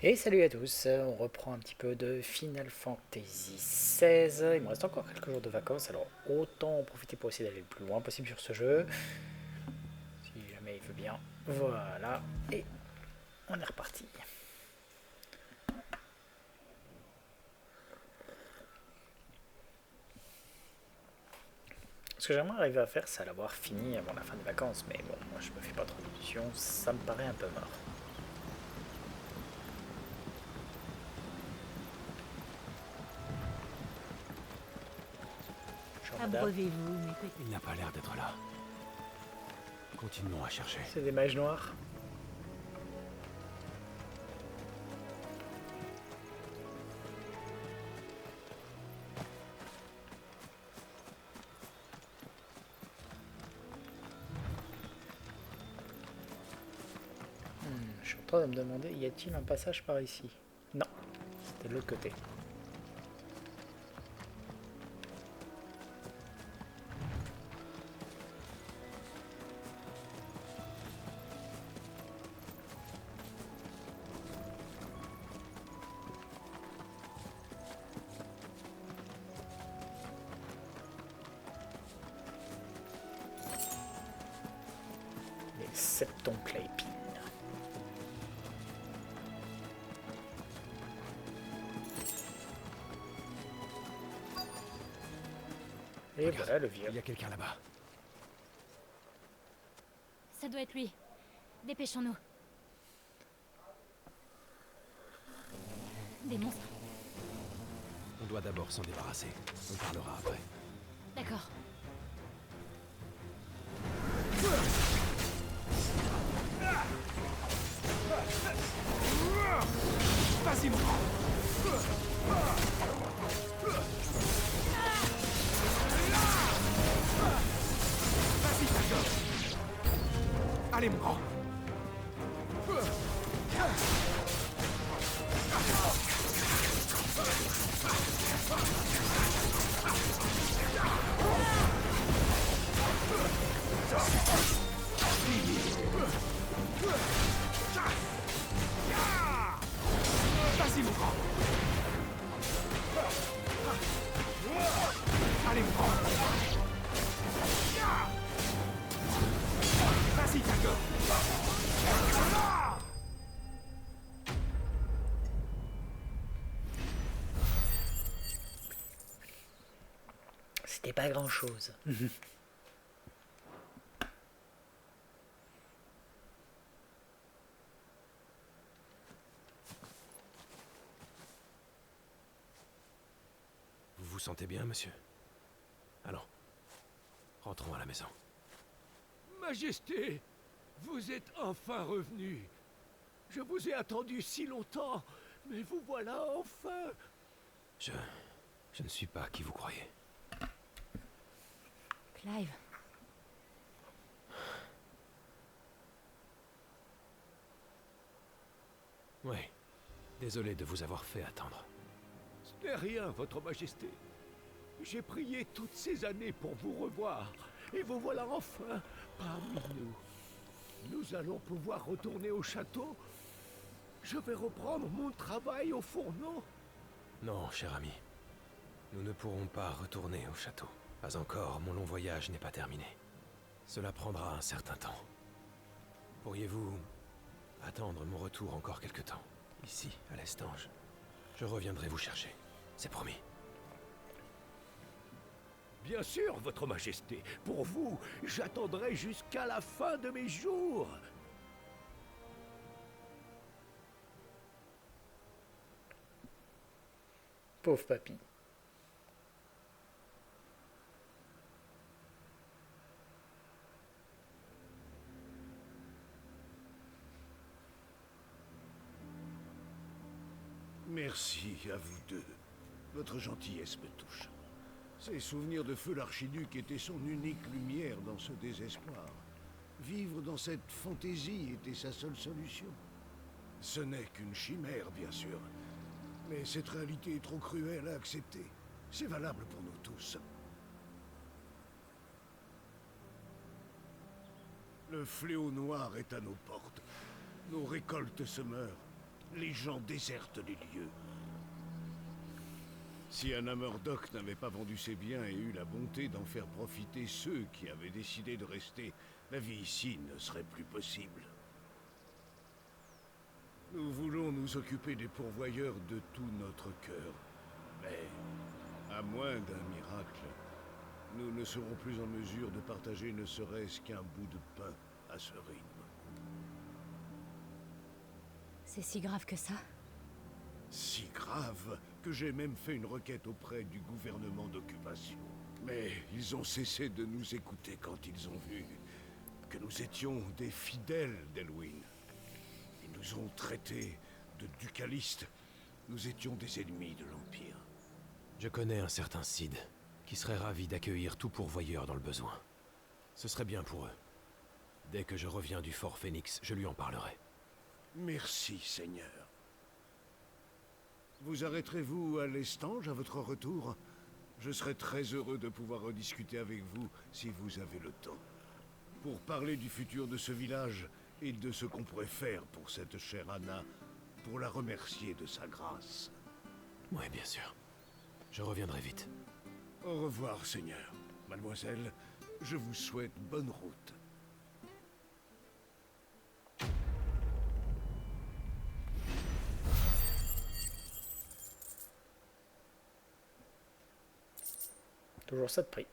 Et salut à tous, on reprend un petit peu de Final Fantasy XVI. Il me reste encore quelques jours de vacances, alors autant en profiter pour essayer d'aller le plus loin possible sur ce jeu. Si jamais il veut bien. Voilà, et on est reparti. Ce que j'aimerais arriver à faire, c'est à l'avoir fini avant la fin des vacances, mais bon, moi je me fais pas trop d'illusions, ça me paraît un peu mort. Bonjour madame, Abreuvez-vous, mes petits. Il n'a pas l'air d'être là. Continuons à chercher. c'est des mages noirs. Je suis en train de me demander, y a-t-il un passage par ici? Non, c'était de l'autre côté. Les septoncles à épines. Et Regarde, voilà le vieux. il y a quelqu'un là-bas. Ça doit être lui. Dépêchons-nous. Des monstres. On doit d'abord s'en débarrasser. On parlera après. D'accord. Vas-y, mon grand. Vas-y, Taco. Allez, mon grand. Vas-y, mon grand. Allez, mon grand. Vas-y, Taco. C'était pas grand chose. Vous vous sentez bien, monsieur? Allons. Rentrons à la maison. Majesté, vous êtes enfin revenu. Je vous ai attendu si longtemps, mais vous voilà enfin. Je... Je ne suis pas qui vous croyez. Clive. Oui. Désolé de vous avoir fait attendre. Ce n'est rien, votre Majesté. J'ai prié toutes ces années pour vous revoir, et vous voilà enfin parmi nous. Nous allons pouvoir retourner au château. Je vais reprendre mon travail au fourneau. Non, cher ami. Nous ne pourrons pas retourner au château. Pas encore, mon long voyage n'est pas terminé. Cela prendra un certain temps. Pourriez-vous attendre mon retour encore quelque temps, ici, à l'Estange? Je reviendrai vous chercher. C'est promis. Bien sûr, votre Majesté. Pour vous, j'attendrai jusqu'à la fin de mes jours. Pauvre papy. Merci à vous deux. Votre gentillesse me touche. Ces souvenirs de feu l'archiduc étaient son unique lumière dans ce désespoir. Vivre dans cette fantaisie était sa seule solution. Ce n'est qu'une chimère, bien sûr. Mais cette réalité est trop cruelle à accepter. C'est valable pour nous tous. Le fléau noir est à nos portes. Nos récoltes se meurent. les gens désertent les lieux. Si Anna Murdoch n'avait pas vendu ses biens et eu la bonté d'en faire profiter ceux qui avaient décidé de rester, la vie ici ne serait plus possible. Nous voulons nous occuper des pourvoyeurs de tout notre cœur. Mais, à moins d'un miracle, nous ne serons plus en mesure de partager ne serait-ce qu'un bout de pain à ce rythme. C'est si grave que ça? Si grave que j'ai même fait une requête auprès du gouvernement d'occupation. Mais ils ont cessé de nous écouter quand ils ont vu que nous étions des fidèles d'Elwyn. Ils nous ont traités de ducalistes. Nous étions des ennemis de l'Empire. Je connais un certain Cid, qui serait ravi d'accueillir tout pourvoyeur dans le besoin. Ce serait bien pour eux. Dès que je reviens du Fort Phoenix, je lui en parlerai. Merci, Seigneur. Vous arrêterez-vous à l'Estange à votre retour? Je serai très heureux de pouvoir rediscuter avec vous si vous avez le temps. Pour parler du futur de ce village et de ce qu'on pourrait faire pour cette chère Anna, pour la remercier de sa grâce. Oui, bien sûr. Je reviendrai vite. Au revoir, Seigneur. Mademoiselle, je vous souhaite bonne route. Toujours ça de prix.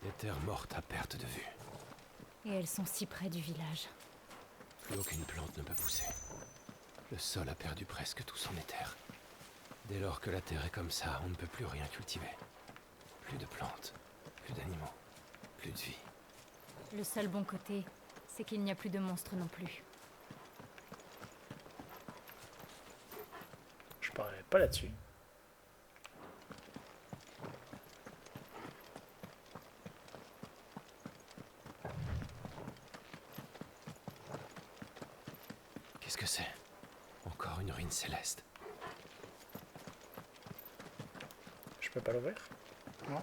Les terres mortes à perte de vue. Et elles sont si près du village. Plus aucune plante ne peut pousser. Le sol a perdu presque tout son éther. Dès lors que la terre est comme ça, on ne peut plus rien cultiver. Plus de plantes, plus d'animaux, plus de vie. Le seul bon côté, c'est qu'il n'y a plus de monstres non plus. Je parlerai pas là-dessus. Qu'est-ce que c'est? Encore une ruine céleste. Je peux pas l'ouvrir? Non.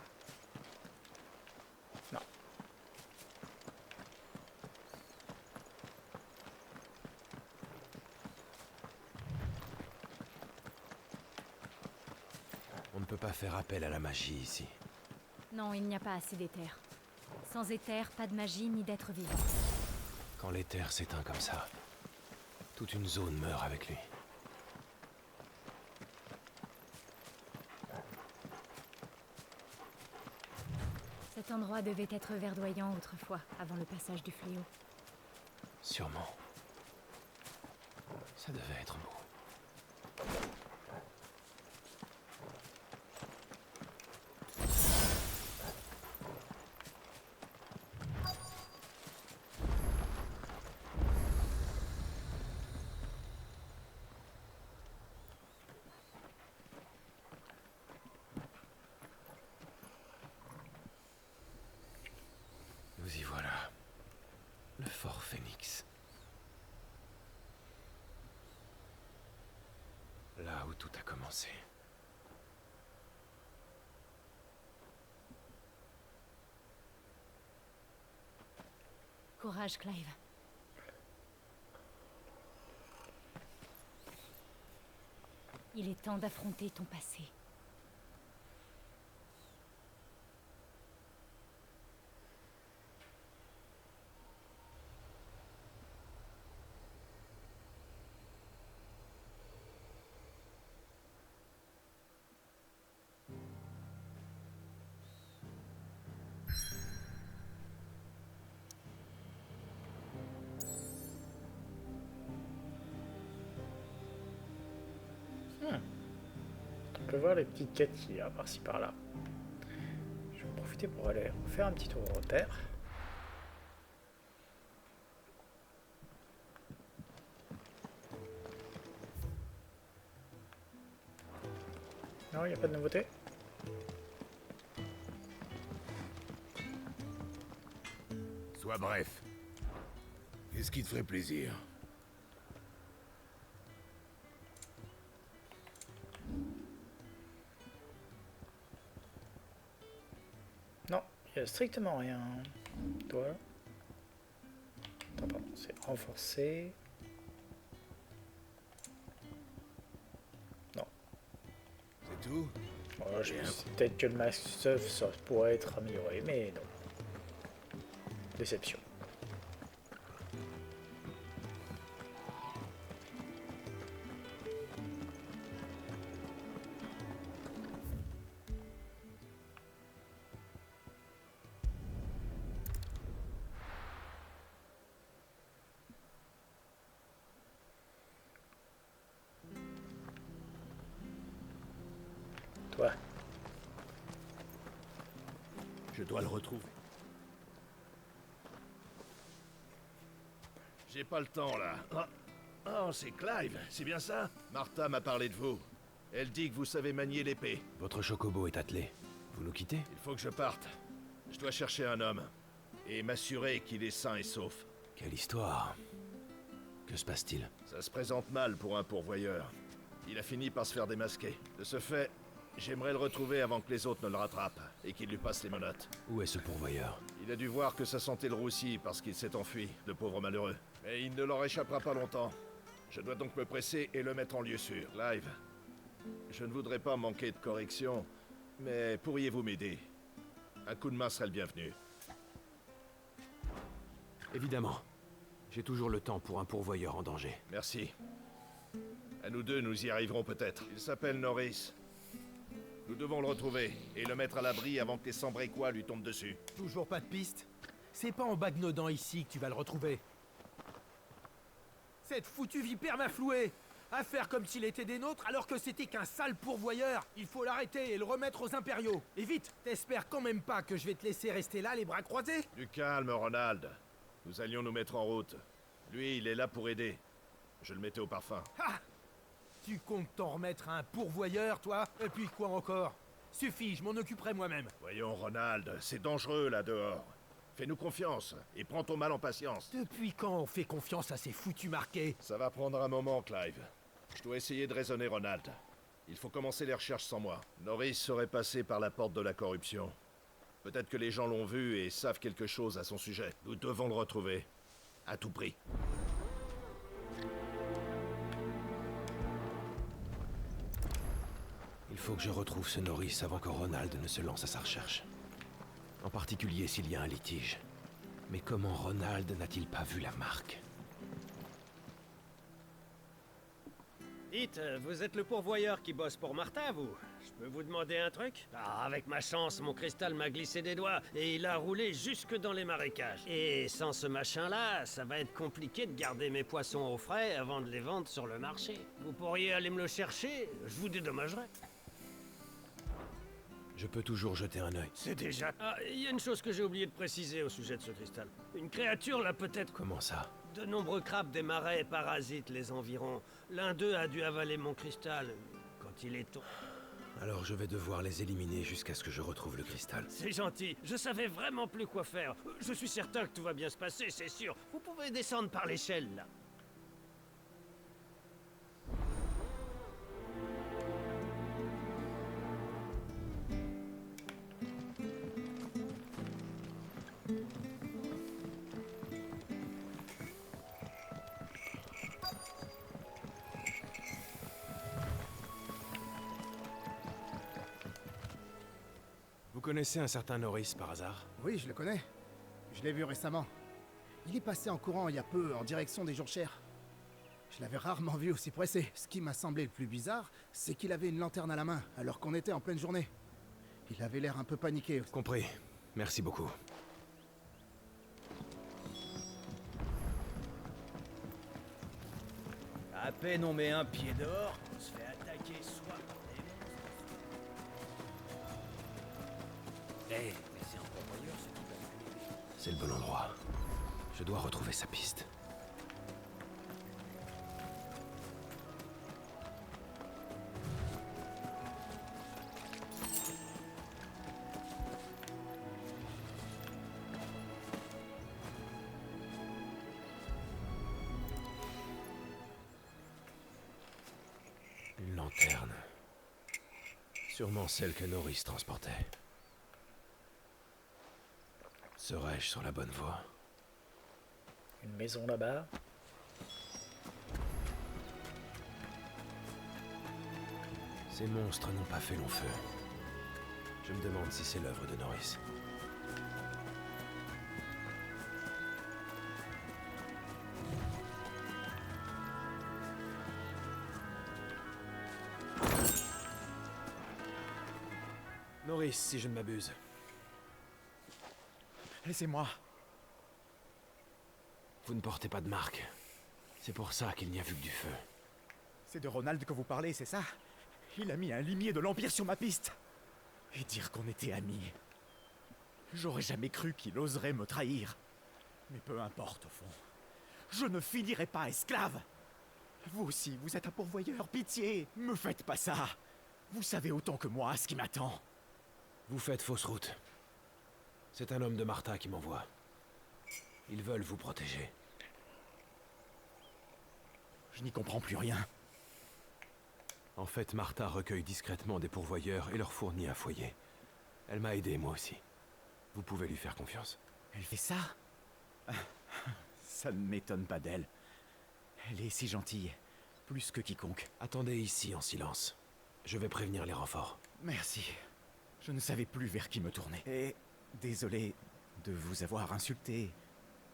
Non. On ne peut pas faire appel à la magie ici. Non, il n'y a pas assez d'éther. Sans éther, pas de magie ni d'être vivant. Quand l'éther s'éteint comme ça, toute une zone meurt avec lui. Cet endroit devait être verdoyant autrefois, avant le passage du fléau. Sûrement. Ça devait être beau. Nous y voilà. Le Fort Phoenix. Là où tout a commencé. Courage, Clive. Il est temps d'affronter ton passé. On peut voir les petites quêtes qu'il y a par-ci par-là. Je vais en profiter pour aller faire un petit tour au repère. Non, il n'y a pas de nouveauté. Sois bref. Qu'est-ce qui te ferait plaisir? Non, il y a strictement rien. Toi. Attends, pardon, c'est renforcé. Non. C'est tout? Voilà, je pense peut-être que le masque stuff ça pourrait être amélioré, mais non. Déception. Toi. Je dois le retrouver. J'ai pas le temps, là. Oh, c'est Clive, c'est bien ça? Martha m'a parlé de vous. Elle dit que vous savez manier l'épée. Votre chocobo est attelé. Vous nous quittez? Il faut que je parte. Je dois chercher un homme. Et m'assurer qu'il est sain et sauf. Quelle histoire. Que se passe-t-il? Ça se présente mal pour un pourvoyeur. Il a fini par se faire démasquer. De ce fait, j'aimerais le retrouver avant que les autres ne le rattrapent et qu'il lui passe les menottes. Où est ce pourvoyeur? Il a dû voir que sa santé le roussit parce qu'il s'est enfui, le pauvre malheureux. Mais il ne leur échappera pas longtemps. Je dois donc me presser et le mettre en lieu sûr. Clive, je ne voudrais pas manquer de correction, mais pourriez-vous m'aider? Un coup de main serait le bienvenu. Évidemment. J'ai toujours le temps pour un pourvoyeur en danger. Merci. À nous deux, nous y arriverons peut-être. Il s'appelle Norris. Nous devons le retrouver et le mettre à l'abri avant que les sans-brécois lui tombent dessus. Toujours pas de piste? C'est pas en bagnodant ici que tu vas le retrouver. Cette foutue vipère m'a floué! À faire comme s'il était des nôtres alors que c'était qu'un sale pourvoyeur! Il faut l'arrêter et le remettre aux impériaux! Et vite! T'espères quand même pas que je vais te laisser rester là les bras croisés? Du calme, Ronald. Nous allions nous mettre en route. Lui, il est là pour aider. Je le mettais au parfum. Ha! Tu comptes t'en remettre à un pourvoyeur, toi? Et puis quoi encore? Suffit, je m'en occuperai moi-même. Voyons, Ronald, c'est dangereux là dehors. Fais-nous confiance et prends ton mal en patience. Depuis quand on fait confiance à ces foutus marqués? Ça va prendre un moment, Clive. Je dois essayer de raisonner Ronald. Il faut commencer les recherches sans moi. Norris serait passé par la porte de la corruption. Peut-être que les gens l'ont vu et savent quelque chose à son sujet. Nous devons le retrouver. À tout prix. Il faut que je retrouve ce Norris avant que Ronald ne se lance à sa recherche. En particulier s'il y a un litige. Mais comment Ronald n'a-t-il pas vu la marque? Dites, vous êtes le pourvoyeur qui bosse pour Martha, vous? Je peux vous demander un truc? Ah, avec ma chance, mon cristal m'a glissé des doigts et il a roulé jusque dans les marécages. Et sans ce machin-là, ça va être compliqué de garder mes poissons au frais avant de les vendre sur le marché. Vous pourriez aller me le chercher? Je vous dédommagerais. Je peux toujours jeter un œil. C'est déjà... Ah, il y a une chose que j'ai oublié de préciser au sujet de ce cristal. Une créature l'a peut-être... Comment ça? De nombreux crabes des marais parasitent les environs. L'un d'eux a dû avaler mon cristal quand il est tombé. Alors je vais devoir les éliminer jusqu'à ce que je retrouve le cristal. C'est gentil, je savais vraiment plus quoi faire. Je suis certain que tout va bien se passer, c'est sûr. Vous pouvez descendre par l'échelle, là. Vous connaissez un certain Norris par hasard? Oui, je le connais. Je l'ai vu récemment. Il est passé en courant il y a peu en direction des Jourchères. Je l'avais rarement vu aussi pressé. Ce qui m'a semblé le plus bizarre, c'est qu'il avait une lanterne à la main, alors qu'on était en pleine journée. Il avait l'air un peu paniqué. Compris. Merci beaucoup. À peine on met un pied dehors, on se fait attaquer soit par des monstres. Mais c'est un pourvoyeur, ce type avec une... C'est le bon endroit. Je dois retrouver sa piste. Sûrement celle que Norris transportait. Serais-je sur la bonne voie? Une maison là-bas. Ces monstres n'ont pas fait long feu. Je me demande si c'est l'œuvre de Norris. Norris, si je ne m'abuse. Laissez-moi. Vous ne portez pas de marque. C'est pour ça qu'il n'y a vu que du feu. C'est de Ronald que vous parlez, c'est ça? Il a mis un limier de l'Empire sur ma piste. Et dire qu'on était amis. J'aurais jamais cru qu'il oserait me trahir. Mais peu importe, au fond. Je ne finirai pas esclave. Vous aussi, vous êtes un pourvoyeur, pitié. Me faites pas ça. Vous savez autant que moi ce qui m'attend. Vous faites fausse route. C'est un homme de Martha qui m'envoie. Ils veulent vous protéger. Je n'y comprends plus rien. En fait, Martha recueille discrètement des pourvoyeurs et leur fournit un foyer. Elle m'a aidé, moi aussi. Vous pouvez lui faire confiance. Elle fait ça? Ça ne m'étonne pas d'elle. Elle est si gentille. Plus que quiconque. Attendez ici en silence. Je vais prévenir les renforts. Merci. Je ne savais plus vers qui me tourner. Et désolé de vous avoir insulté.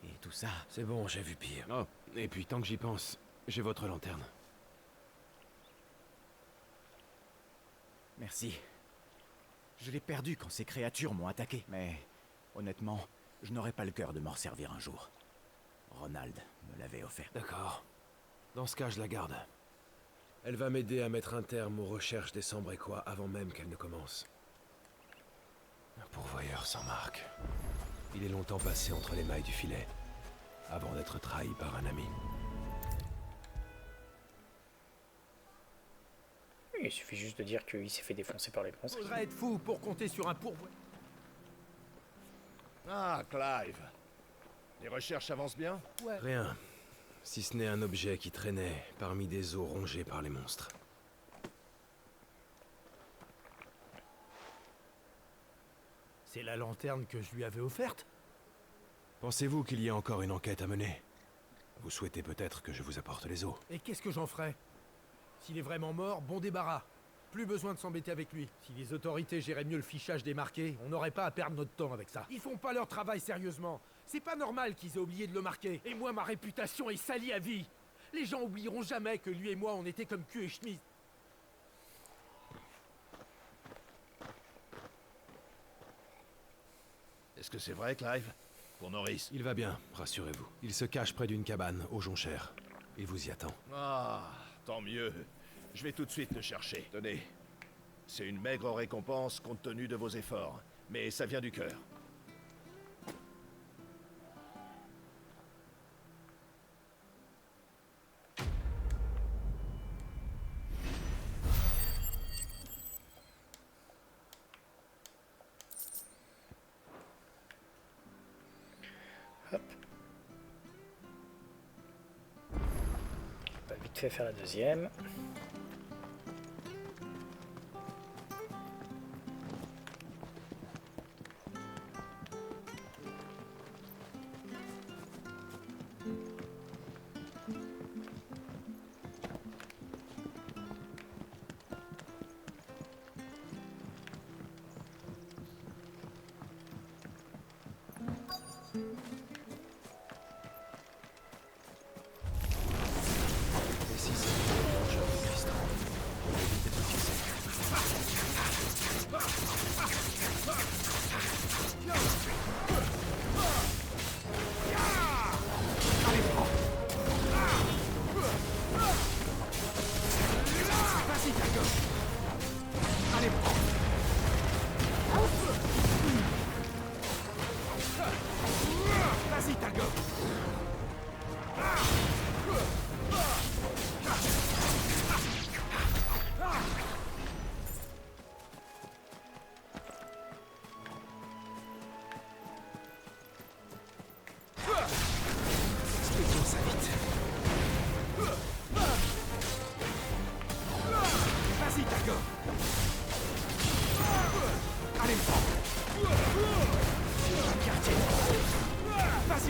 Et tout ça. C'est bon, j'ai vu pire. Oh, et puis tant que j'y pense, j'ai votre lanterne. Merci. Je l'ai perdu quand ces créatures m'ont attaqué. Mais honnêtement, je n'aurais pas le cœur de m'en servir un jour. Ronald me l'avait offert. D'accord. Dans ce cas, je la garde. Elle va m'aider à mettre un terme aux recherches des Sambrequois avant même qu'elles ne commencent. Un pourvoyeur sans marque. Il est longtemps passé entre les mailles du filet, avant d'être trahi par un ami. Il suffit juste de dire qu'il s'est fait défoncer par les monstres. Faudrait être fou pour compter sur un pourvoyeur. Ah, Clive. Les recherches avancent bien? Ouais. Rien. Si ce n'est un objet qui traînait parmi des os rongés par les monstres. C'est la lanterne que je lui avais offerte? Pensez-vous qu'il y ait encore une enquête à mener? Vous souhaitez peut-être que je vous apporte les os. Et qu'est-ce que j'en ferai? S'il est vraiment mort, bon débarras. Plus besoin de s'embêter avec lui. Si les autorités géraient mieux le fichage des marqués, on n'aurait pas à perdre notre temps avec ça. Ils font pas leur travail sérieusement. C'est pas normal qu'ils aient oublié de le marquer. Et moi, ma réputation est salie à vie. Les gens oublieront jamais que lui et moi, on était comme cul et chemise. Est-ce que c'est vrai, Clive? Pour Norris? Il va bien, rassurez-vous. Il se cache près d'une cabane, au jonchère. Il vous y attend. Ah, tant mieux. Je vais tout de suite le chercher. Tenez. C'est une maigre récompense compte tenu de vos efforts. Mais ça vient du cœur. Hop. On va vite fait faire la deuxième. Et si c'est une vengeance?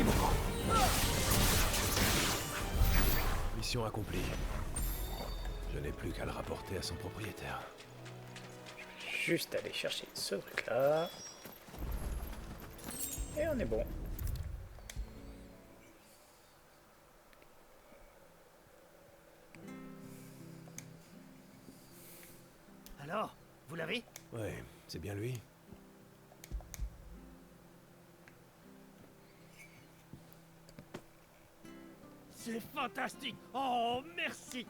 Voici mon camp. Mission accomplie. Je n'ai plus qu'à le rapporter à son propriétaire. Juste aller chercher ce truc là. Et on est bon. Alors, vous l'avez? Ouais, c'est bien lui. C'est fantastique! Oh, merci!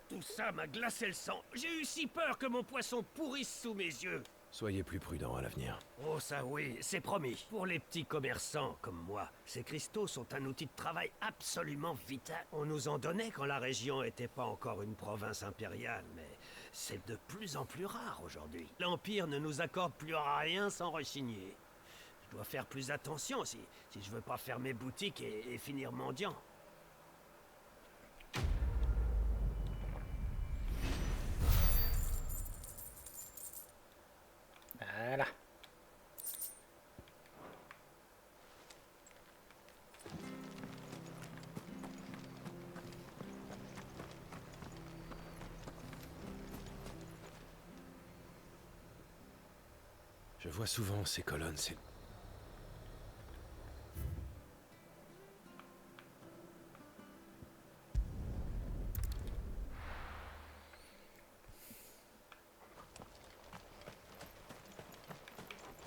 Tout ça m'a glacé le sang. J'ai eu si peur que mon poisson pourrisse sous mes yeux. Soyez plus prudent à l'avenir. Oh ça oui, c'est promis. Pour les petits commerçants comme moi, ces cristaux sont un outil de travail absolument vital. On nous en donnait quand la région n'était pas encore une province impériale, mais c'est de plus en plus rare aujourd'hui. L'Empire ne nous accorde plus rien sans rechigner. Je dois faire plus attention si je veux pas fermer boutique et finir mendiant. Voilà. Je vois souvent ces colonnes, c'est...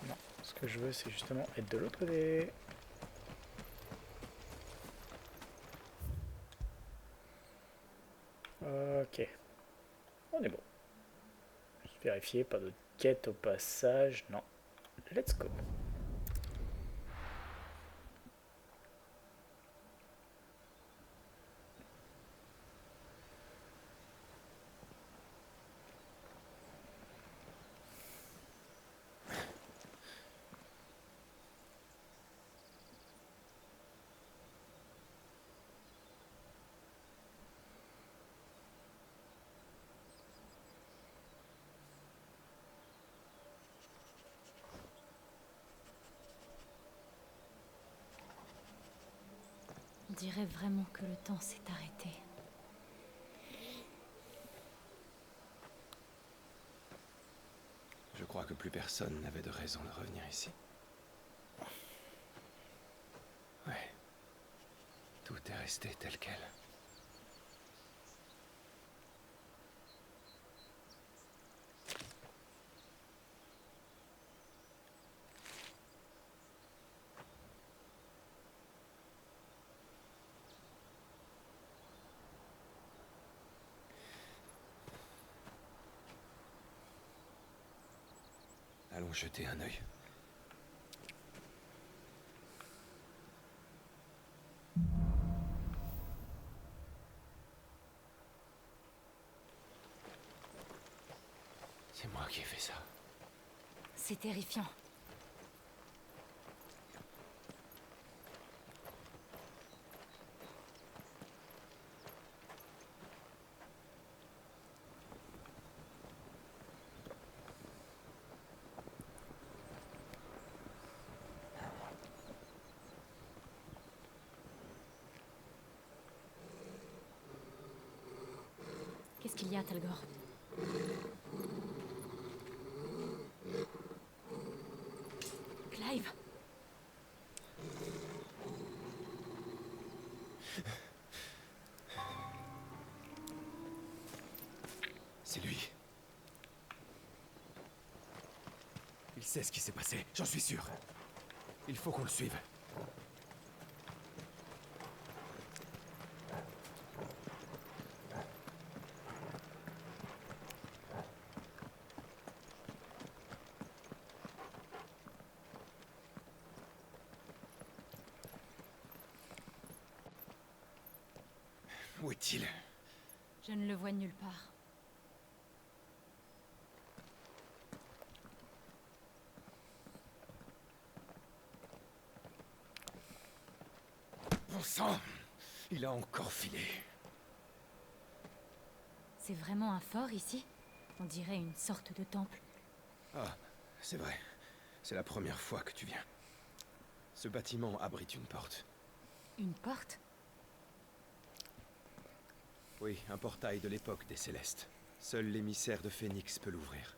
Non, ce que je veux, c'est justement être de l'autre côté. Ok. On est bon. Juste vérifier, pas de quête au passage. Non. Let's go. On dirait vraiment que le temps s'est arrêté. Je crois que plus personne n'avait de raison de revenir ici. Ouais. Tout est resté tel quel. Allons jeter un œil. C'est moi qui ai fait ça. C'est terrifiant. Qu'est-ce qu'il y a, Talgor? Clive? C'est lui. Il sait ce qui s'est passé, j'en suis sûr. Il faut qu'on le suive. Où est-il? Je ne le vois nulle part. Bon sang! Il a encore filé. C'est vraiment un fort ici? On dirait une sorte de temple. Ah, c'est vrai. C'est la première fois que tu viens. Ce bâtiment abrite une porte. Une porte? Oui, un portail de l'époque des Célestes. Seul l'émissaire de Phénix peut l'ouvrir.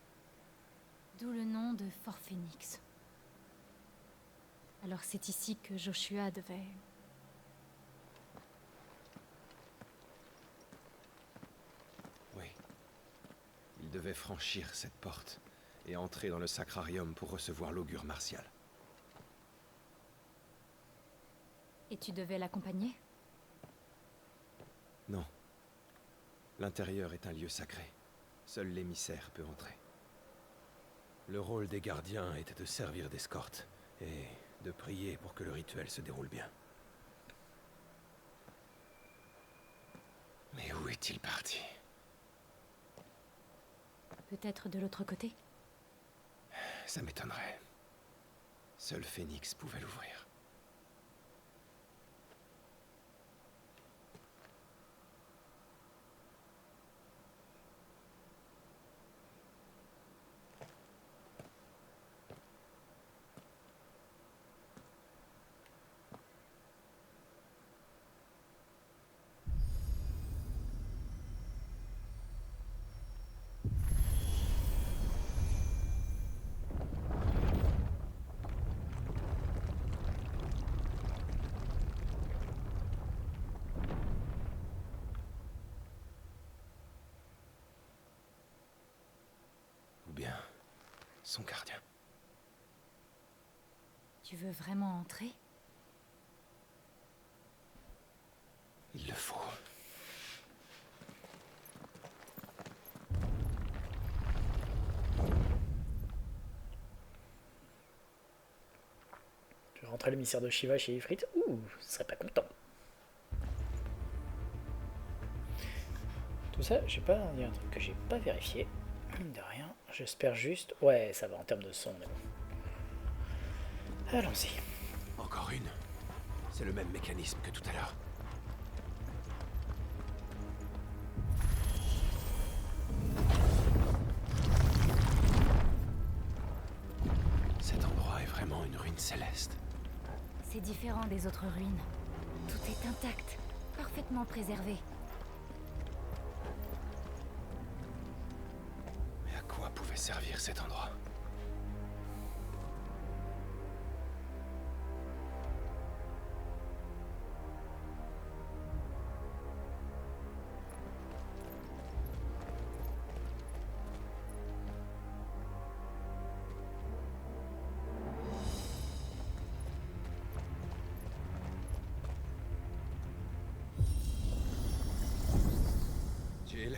D'où le nom de Fort Phoenix. Alors c'est ici que Joshua devait... Oui. Il devait franchir cette porte et entrer dans le sacrarium pour recevoir l'augure martial. Et tu devais l'accompagner? Non. L'intérieur est un lieu sacré. Seul l'émissaire peut entrer. Le rôle des gardiens était de servir d'escorte et de prier pour que le rituel se déroule bien. Mais où est-il parti? Peut-être de l'autre côté? Ça m'étonnerait. Seul Phénix pouvait l'ouvrir. Ou bien son gardien. Tu veux vraiment entrer? Il le faut. Je vais rentrer l'émissaire de Shiva chez Ifrit. Ouh, ce serait pas content. Tout ça, j'ai pas dit un truc que j'ai pas vérifié. De rien. J'espère juste... Ouais, ça va en termes de son, mais bon. Allons-y. Encore une. C'est le même mécanisme que tout à l'heure. Cet endroit est vraiment une ruine céleste. C'est différent des autres ruines. Tout est intact, parfaitement préservé. Mais à quoi pouvait servir cet endroit? Jill?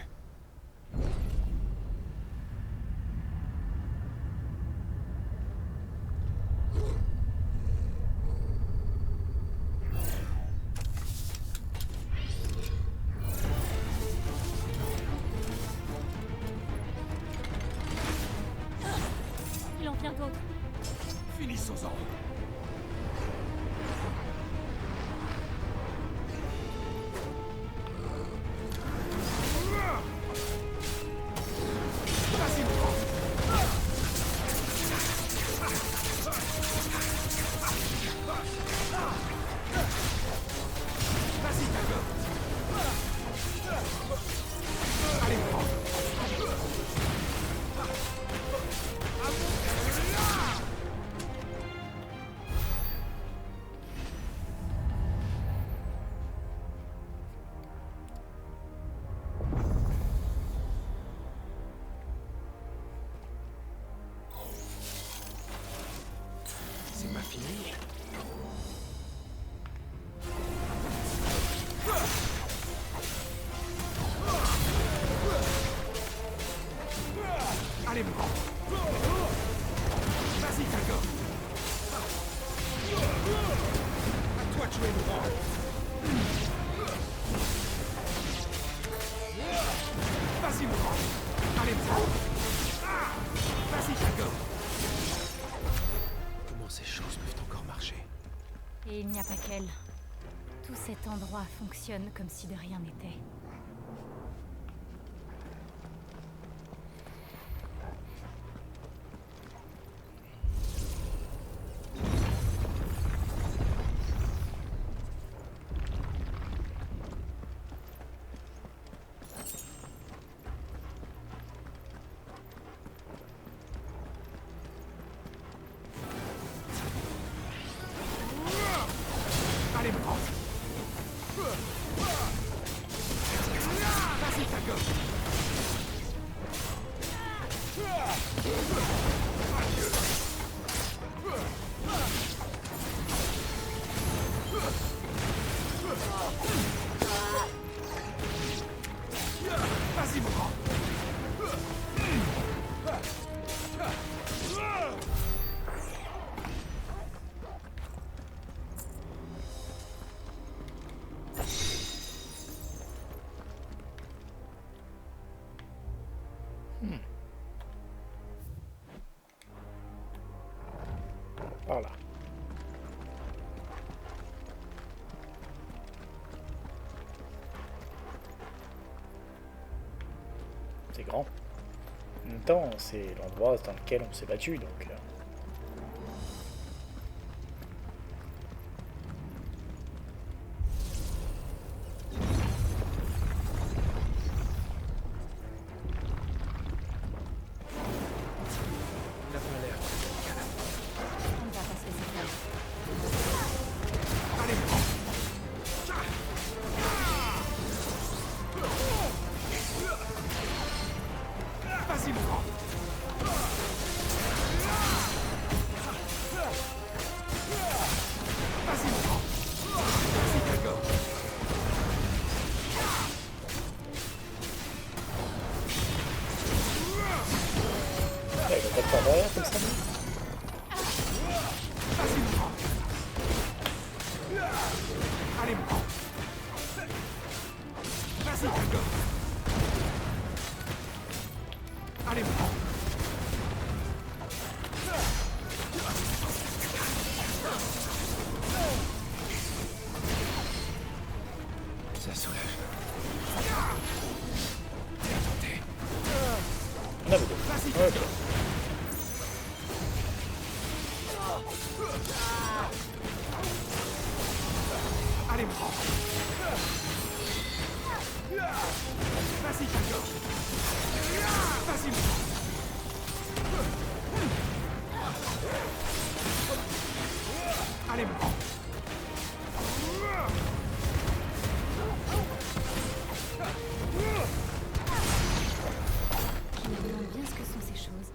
Il en vient d'autres. Finissons-en. C'est pas fini. Allez, mort. Vas-y, Tago. À toi de jouer, Laurent. Vas-y, Laurent. Allez, mort. Vas-y, Tago. Comment ces choses peuvent encore marcher? Et il n'y a pas qu'elle. Tout cet endroit fonctionne comme si de rien n'était. Allez, prends. Vas-y, ta gueule. Vas-y, mon grand. Par là. C'est grand. En même temps, c'est l'endroit dans lequel on s'est battu, donc... Il a pas l'air. On va pas se laisser faire. Allez, prends. Vas-y, mon grand. Vas-y, mon grand. Vas-y, Gregor. Ouais, il va pas derrière comme ça, lui. Vas-y, mon grand. Allez, mon grand. Vas-y, Gregor. Allez, mon grand. Ça soulage. On avait deux. Vas-y, Ok. allez, mon grand. Vas-y, Gregor. Vas-y, mon grand. Allez, mon grand. Je me demande bien ce que sont ces choses.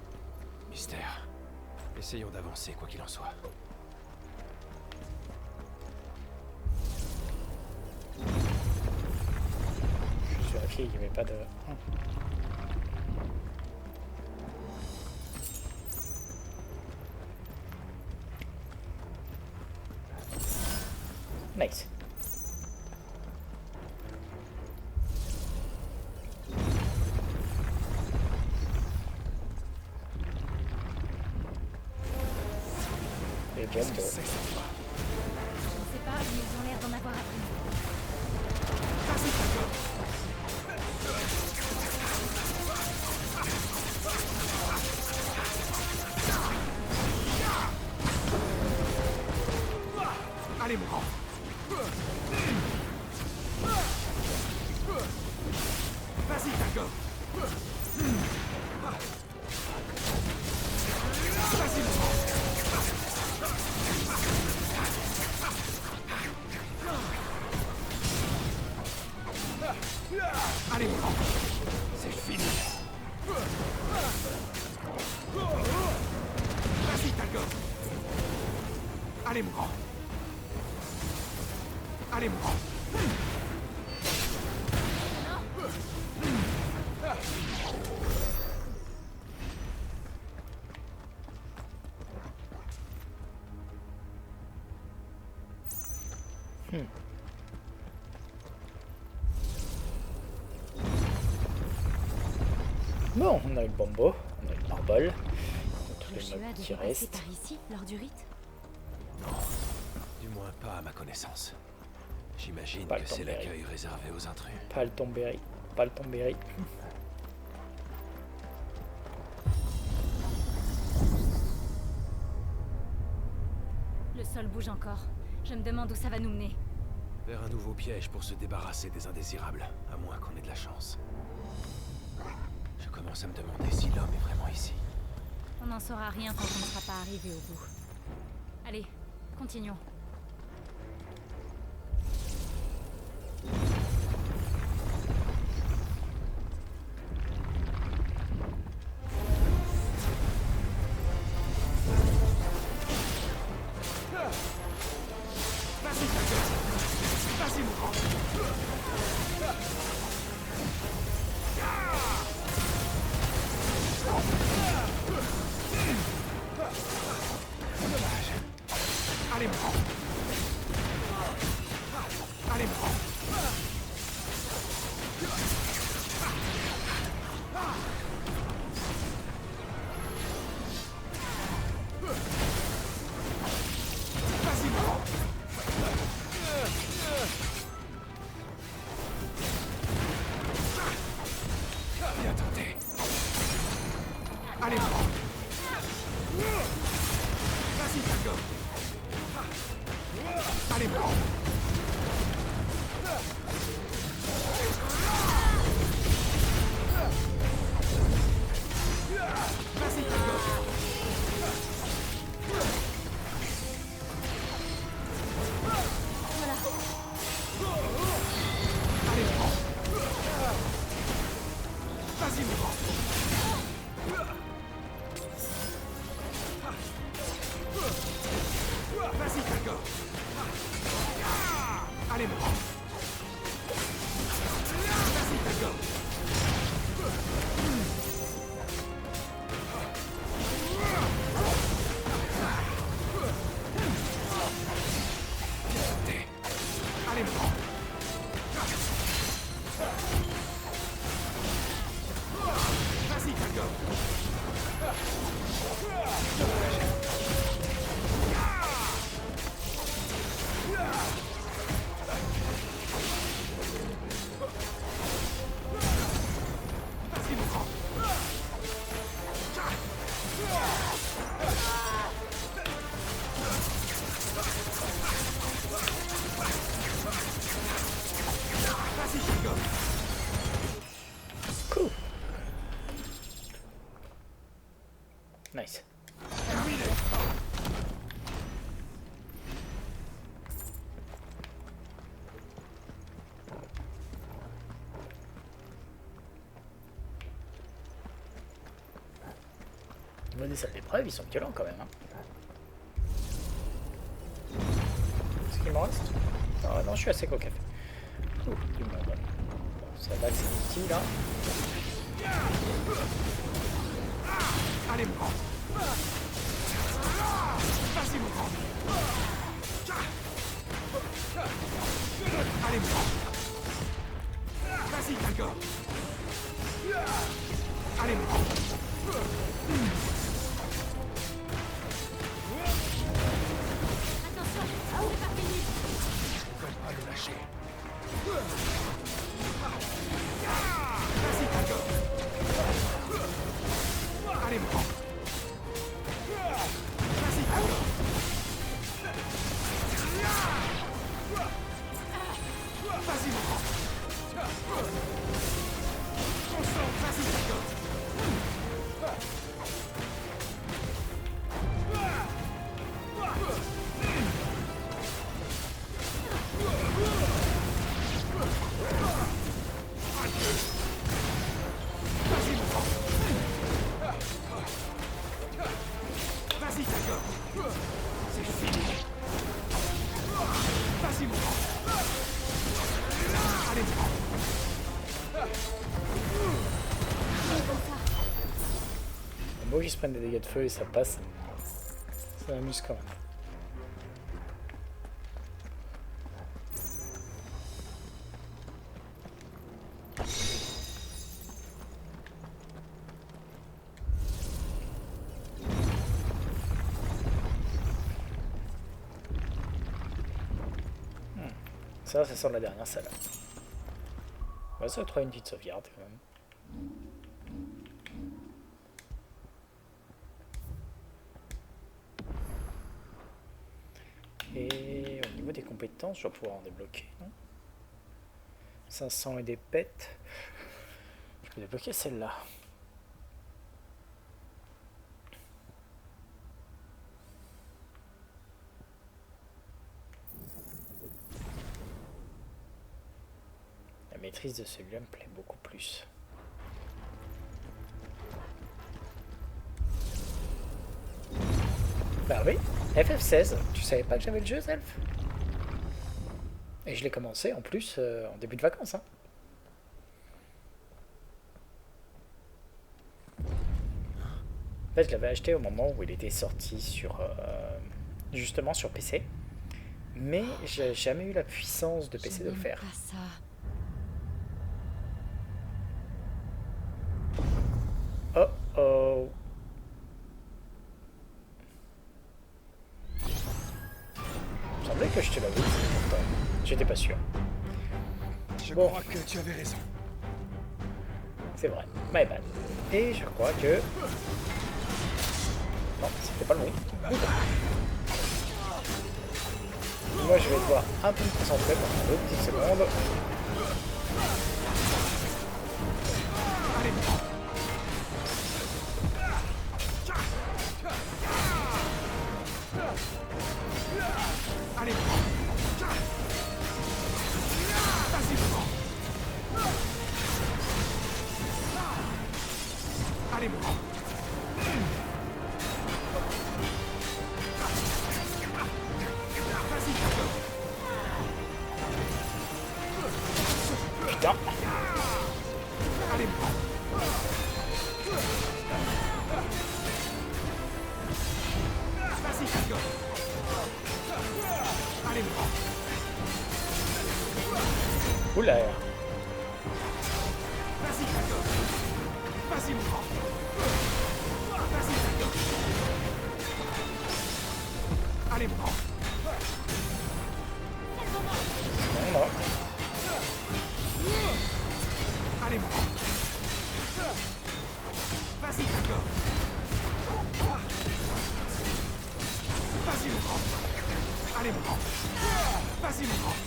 Mystère. Essayons d'avancer, quoi qu'il en soit. Je vérifie qu'il n'y avait pas de... Nice. Et bon, Je ne sais pas, mais ils ont l'air d'en avoir appris. Vas-y, Gregor. Allez, mon grand. Vas-y, Gregor. Vas-y, mon grand. Allez, mon grand. C'est fini. Vas-y, Gregor. Allez, mon grand. Allez, mon grand. Bon, on a le bombo, on a le barbole, tous les Joshua meubles qui devait passer restent. par ici lors du rite. Du moins pas à ma connaissance. J'imagine Pas le que c'est Tombéry. l'accueil réservé aux intrus. Pas le Tombéry, pas le Tombéry. Le sol bouge encore. Je me demande où ça va nous mener. Vers un nouveau piège pour se débarrasser des indésirables, à moins qu'on ait de la chance. Je commence à me demander si l'homme est vraiment ici. On n'en saura rien tant qu'on ne sera pas arrivé au bout. Allez, continuons. Allez, me prends. Allez, me prends. Vas-y, me prends. Bien tenté. Allez, me prends. Vas-y, Tango. Allez, me prends. Vas-y, Tango. Allez, me prends. Vas-y, me prends. Vas-y, Tango. Allez, me prends. Vas-y, Tango. Allez, me prends. Vas-y, Tango. Vas-y, me prends. Vas-y, Tango. Cool. Nice. Au niveau des salles d'épreuve, ils sont violents quand même. Hein. Est-ce qu'il m'en reste? Ah non, je suis assez qu'au café. Ouh, du monde. Bon, ça va, c'est petit là. Allez, me prends. Vas-y, me prends. Allez, me prends. Vas-y, Tango. Allez, me prends. Attention, c'est pas fini. On va pas le lâcher. Vas-y, Tango. Allez, me prends. Vas-y, Tango. Vas-y, me prends. Vas-y, Tango. Vas-y, me prends. Vas-y, Tango. C'est fini. Vas-y, me prends. Allez, me prends. Le mot qu'ils se prennent des dégâts de feu et ça passe, ça m'amuse quand même. Ça sent la dernière salle. On va se retrouver une petite sauvegarde quand même. Et au niveau des compétences, je vais pouvoir en débloquer. Non 500 et des pets. Je peux débloquer celle-là. La maîtrise de celui-là me plaît beaucoup plus. Bah oui, FF16. Tu savais pas que j'avais le jeu, Zelf? Et je l'ai commencé en plus en début de vacances. Hein. En fait, je l'avais acheté au moment où il était sorti sur justement sur PC. Mais j'ai jamais eu la puissance de PC de le faire. Pas ça. Oh oh. Il me semblait que je te l'avais dit pourtant. J'étais pas sûr. Je Bon. crois que tu avais raison. C'est vrai. My bad. Et je crois que... Non, c'était pas le bon. Moi, je vais devoir un peu me concentrer pendant 2 petites secondes. Allez. Vas-y. Allez, prends. Putain. Allez, prends. Vas-y, Kago. Allez, prends. Oula. Vas-y, Kago. Vas-y, prends. Vas-y, Kago. Allez, prends. Non, non. Allez, prends. Vas-y, Kago. Vas-y, prends. Allez, prends. Vas-y, prends.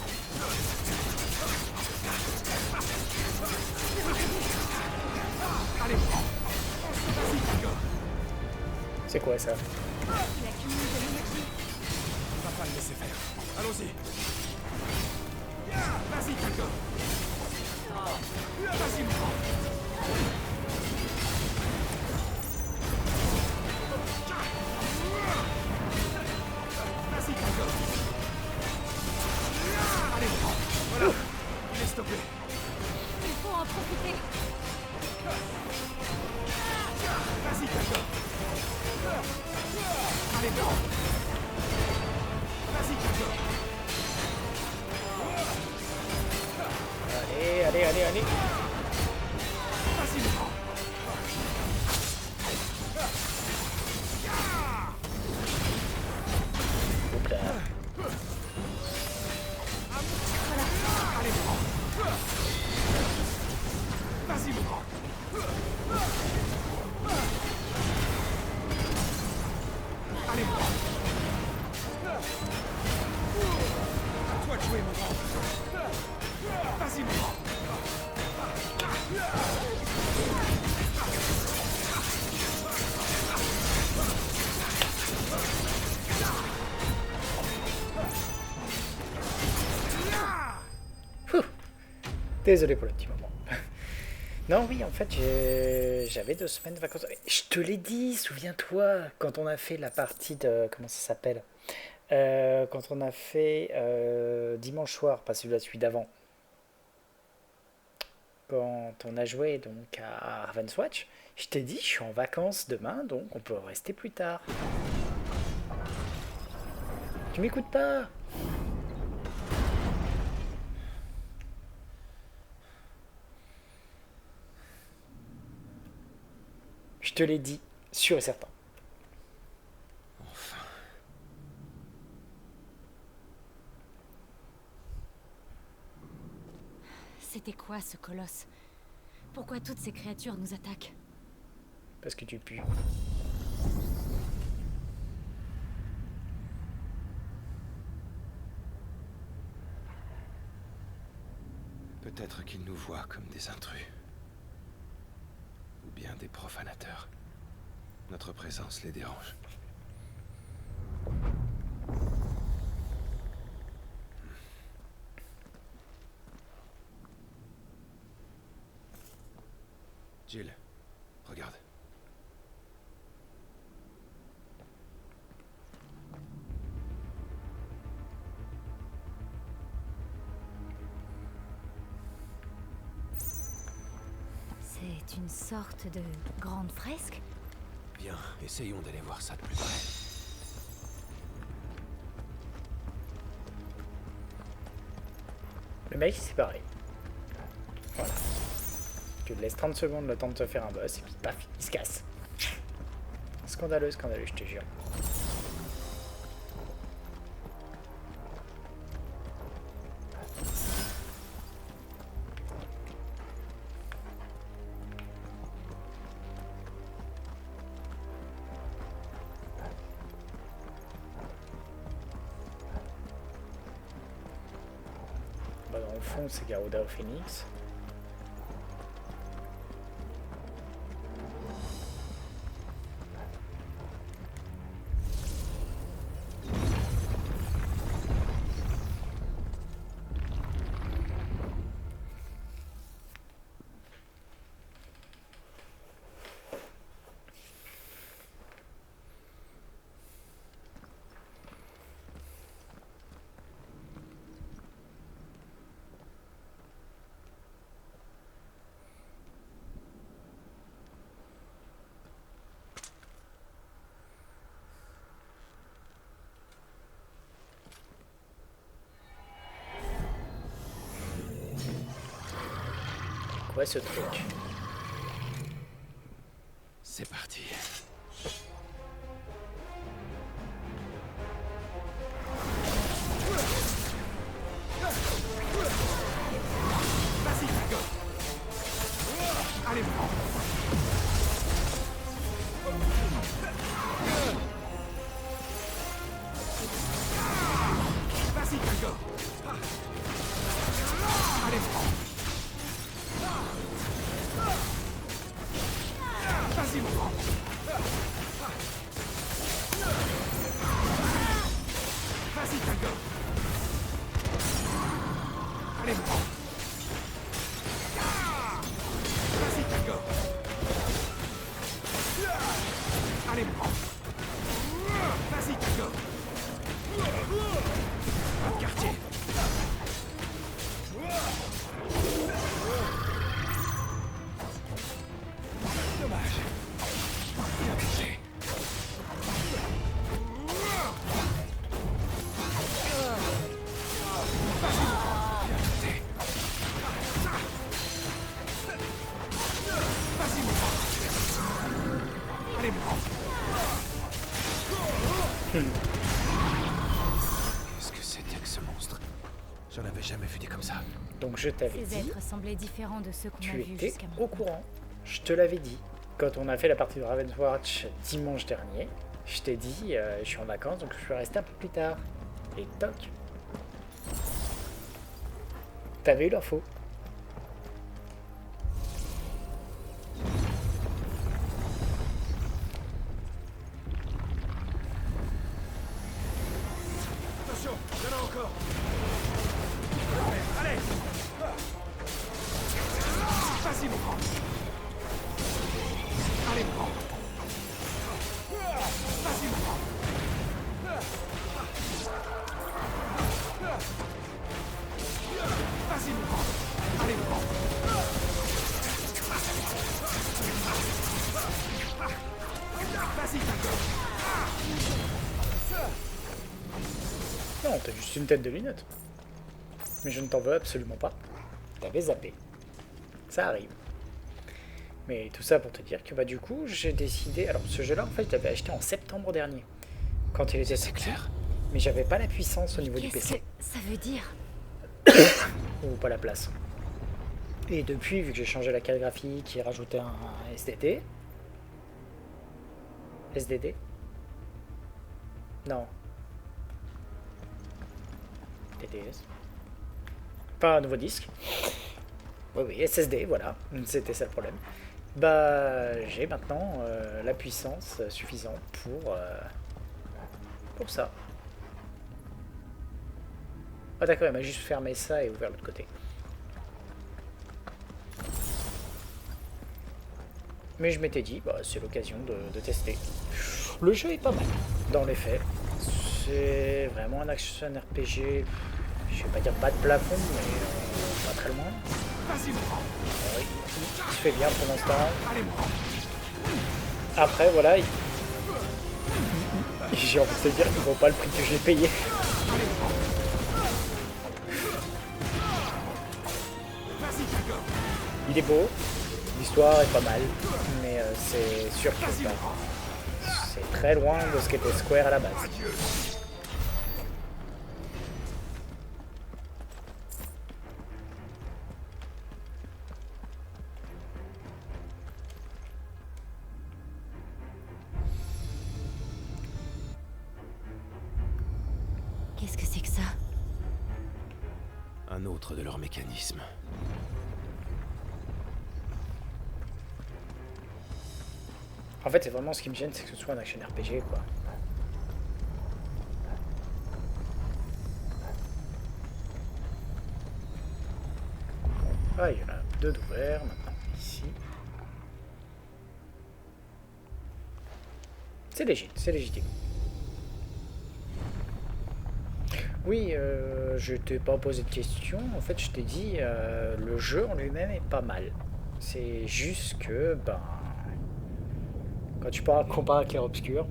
Allez, prends. Vas-y, Kago. C'est quoi ça? Il accumule de l'énergie. On va pas le laisser faire. Allons-y. Vas-y, Kago. Vas-y, prends. Vas-y, Kago. Allez, prends. Voilà. Il est stoppé. Il faut en profiter. Vas-y, Kago. Allez, prends. Vas-y, Kago. Allez, allez, allez, allez. Vas-y, prends. Oups là. Allez, prends. Vas-y, prends. Allez, prends. À toi de jouer, mon grand. Vas-y, prends. Désolé pour le petit moment. Non, oui, en fait, j'avais 2 semaines de vacances. Je te l'ai dit, souviens-toi, quand on a fait la partie de... Comment ça s'appelle quand on a fait dimanche soir, pas celui d'avant. Quand on a joué donc à Ravenswatch, je t'ai dit, je suis en vacances demain, donc on peut rester plus tard. Tu m'écoutes pas? Je te l'ai dit, sûr et certain. Enfin. C'était quoi ce colosse? Pourquoi toutes ces créatures nous attaquent? Parce que tu pues. Peut-être qu'ils nous voient comme des intrus. Ou bien des profanateurs. Notre présence les dérange. Jill, regarde. C'est une sorte de grande fresque? Bien, essayons d'aller voir ça de plus près. Le mec, c'est pareil. Voilà. Tu te laisses 30 secondes le temps de te faire un boss, et puis paf, il se casse. Scandaleux, scandaleux, je te jure. Bah, dans le fond, c'est Garuda au Phoenix. Quoi ce truc? C'est parti. Vas-y, Drago. Allez, prends. Vas-y, Drago. Allez, prends. Vas-y, mon grand. Vas-y, Drago. Allez, mon grand. Vas-y, Drago. Allez, mon grand. Vas-y, Drago. Un quartier. Dommage. Bien touché. Vas-y, mon grand. Bien tenté. Vas-y, mon grand. Allez, mon grand. Qu'est-ce que c'était que ce monstre? J'en avais jamais vu des comme ça. Donc je t'avais Ces dit, êtres semblaient différents de ceux qu'on a tu vus étais jusqu'à au maintenant. courant. Je te l'avais dit. Quand on a fait la partie de Ravenswatch dimanche dernier, je t'ai dit, je suis en vacances, donc je peux rester un peu plus tard. Et toc. T'avais eu l'info. Attention, il y en a encore. Allez. Vas-y, mon grand. Allez, mon grand. Vas-y, mon grand. Vas-y, mon grand. Allez, mon grand. Vas-y, Drago. Non, t'as juste une tête de lunette. Mais je ne t'en veux absolument pas. T'avais zappé. Ça arrive. Mais tout ça pour te dire que bah du coup j'ai décidé. Alors ce jeu-là en fait je l'avais acheté en septembre dernier. Quand il était sorti. Mais j'avais pas la puissance au niveau du Qu'est-ce que PC. ça veut dire? Ou pas la place. Et depuis, vu que j'ai changé la carte graphique et rajouté un SDD. SDD? Non. TTS. Pas un nouveau disque. Oui, oui, SSD, voilà. C'était ça le problème. Bah, j'ai maintenant la puissance suffisante pour ça. Ah d'accord, il m'a juste fermé ça et ouvert l'autre côté. Mais je m'étais dit, bah, c'est l'occasion de tester. Le jeu est pas mal, dans les faits. C'est vraiment un action RPG, je vais pas dire bas de plafond, mais pas très loin. Oui, il se fait bien pour l'instant. Après, voilà, j'ai envie de te dire qu'il vaut pas le prix que j'ai payé. Il est beau, l'histoire est pas mal, mais c'est sûr que c'est très loin de ce qu'était Square à la base. Qu'est-ce que c'est que ça? Un autre de leurs mécanismes. En fait, c'est vraiment ce qui me gêne, c'est que ce soit un action RPG, quoi. Ah, il y en a deux d'ouverts maintenant, ici. C'est légitime. Oui, je t'ai pas posé de question. En fait, je t'ai dit, le jeu en lui-même est pas mal. C'est juste que, ben... Quand tu compares à Clair Obscur,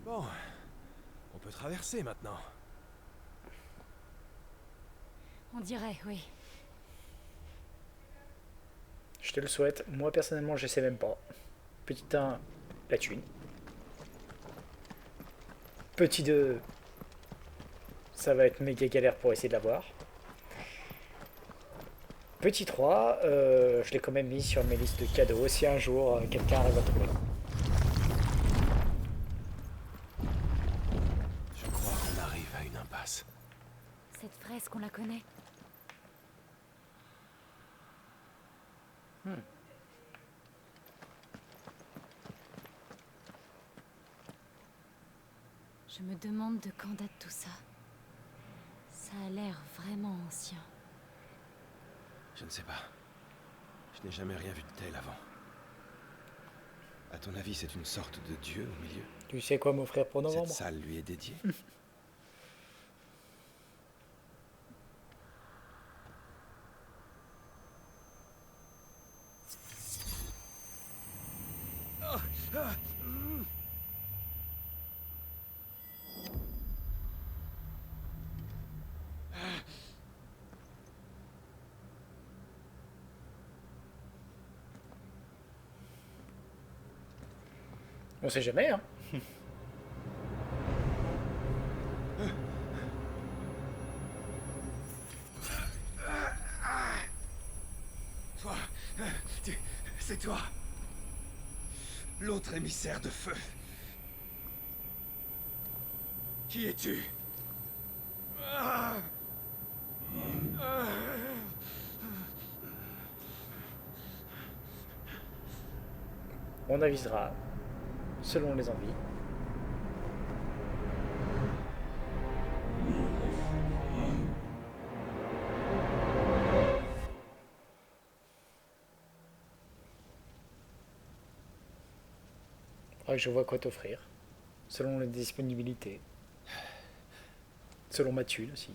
Bon, on peut traverser maintenant. On dirait, oui. je te le souhaite. Moi, personnellement, je sais même pas. Petit 1, la thune. Petit 2, ça va être méga galère pour essayer de l'avoir. Petit 3, je l'ai quand même mis sur mes listes de cadeaux si un jour quelqu'un arrive à trouver. Je crois qu'on arrive à une impasse. Cette fresque, on la connaît. Je me demande de quand date tout ça. Ça a l'air vraiment ancien. Je ne sais pas. Je n'ai jamais rien vu de tel avant. À ton avis, c'est une sorte de dieu au milieu? Tu sais quoi m'offrir pour novembre? Cette salle lui est dédiée? On sait jamais, hein. Toi, c'est toi. L'autre émissaire de feu. Qui es-tu? On avisera selon les envies. Faudra que je vois quoi t'offrir. Selon les disponibilités. Selon ma thune aussi.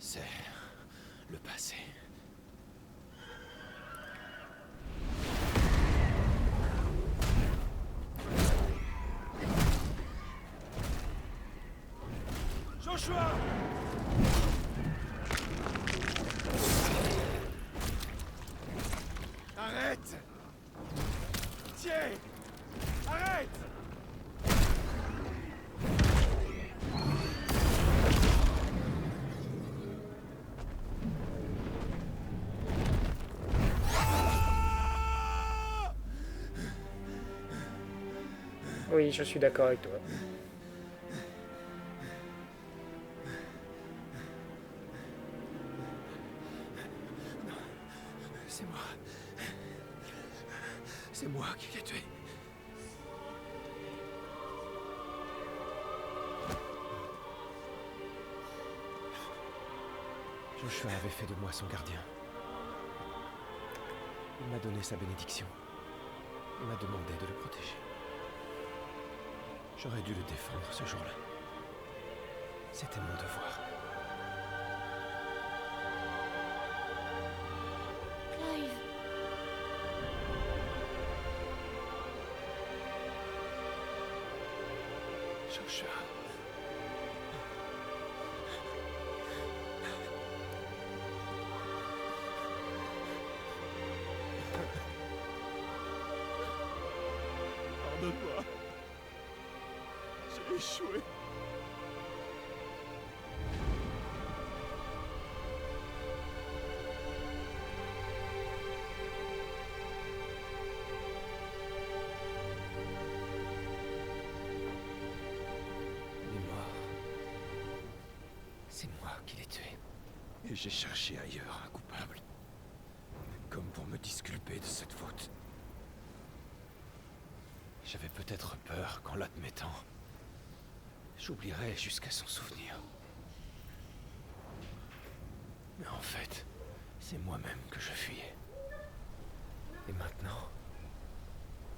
C'est le passé. Joshua! Arrête! Tiens! Arrête! Oui, je suis d'accord avec toi. C'est moi. C'est moi qui l'ai tué. Joshua avait fait de moi son gardien. Il m'a donné sa bénédiction. Il m'a demandé de le protéger. J'aurais dû le défendre ce jour-là. C'était mon devoir. Clive. Joshua. Pardonne-moi. J'ai échoué. Il est mort. C'est moi qui l'ai tué. Et j'ai cherché ailleurs un coupable. Comme pour me disculper de cette faute. J'avais peut-être peur qu'en l'admettant, j'oublierais jusqu'à son souvenir. Mais en fait, c'est moi-même que je fuyais. Et maintenant,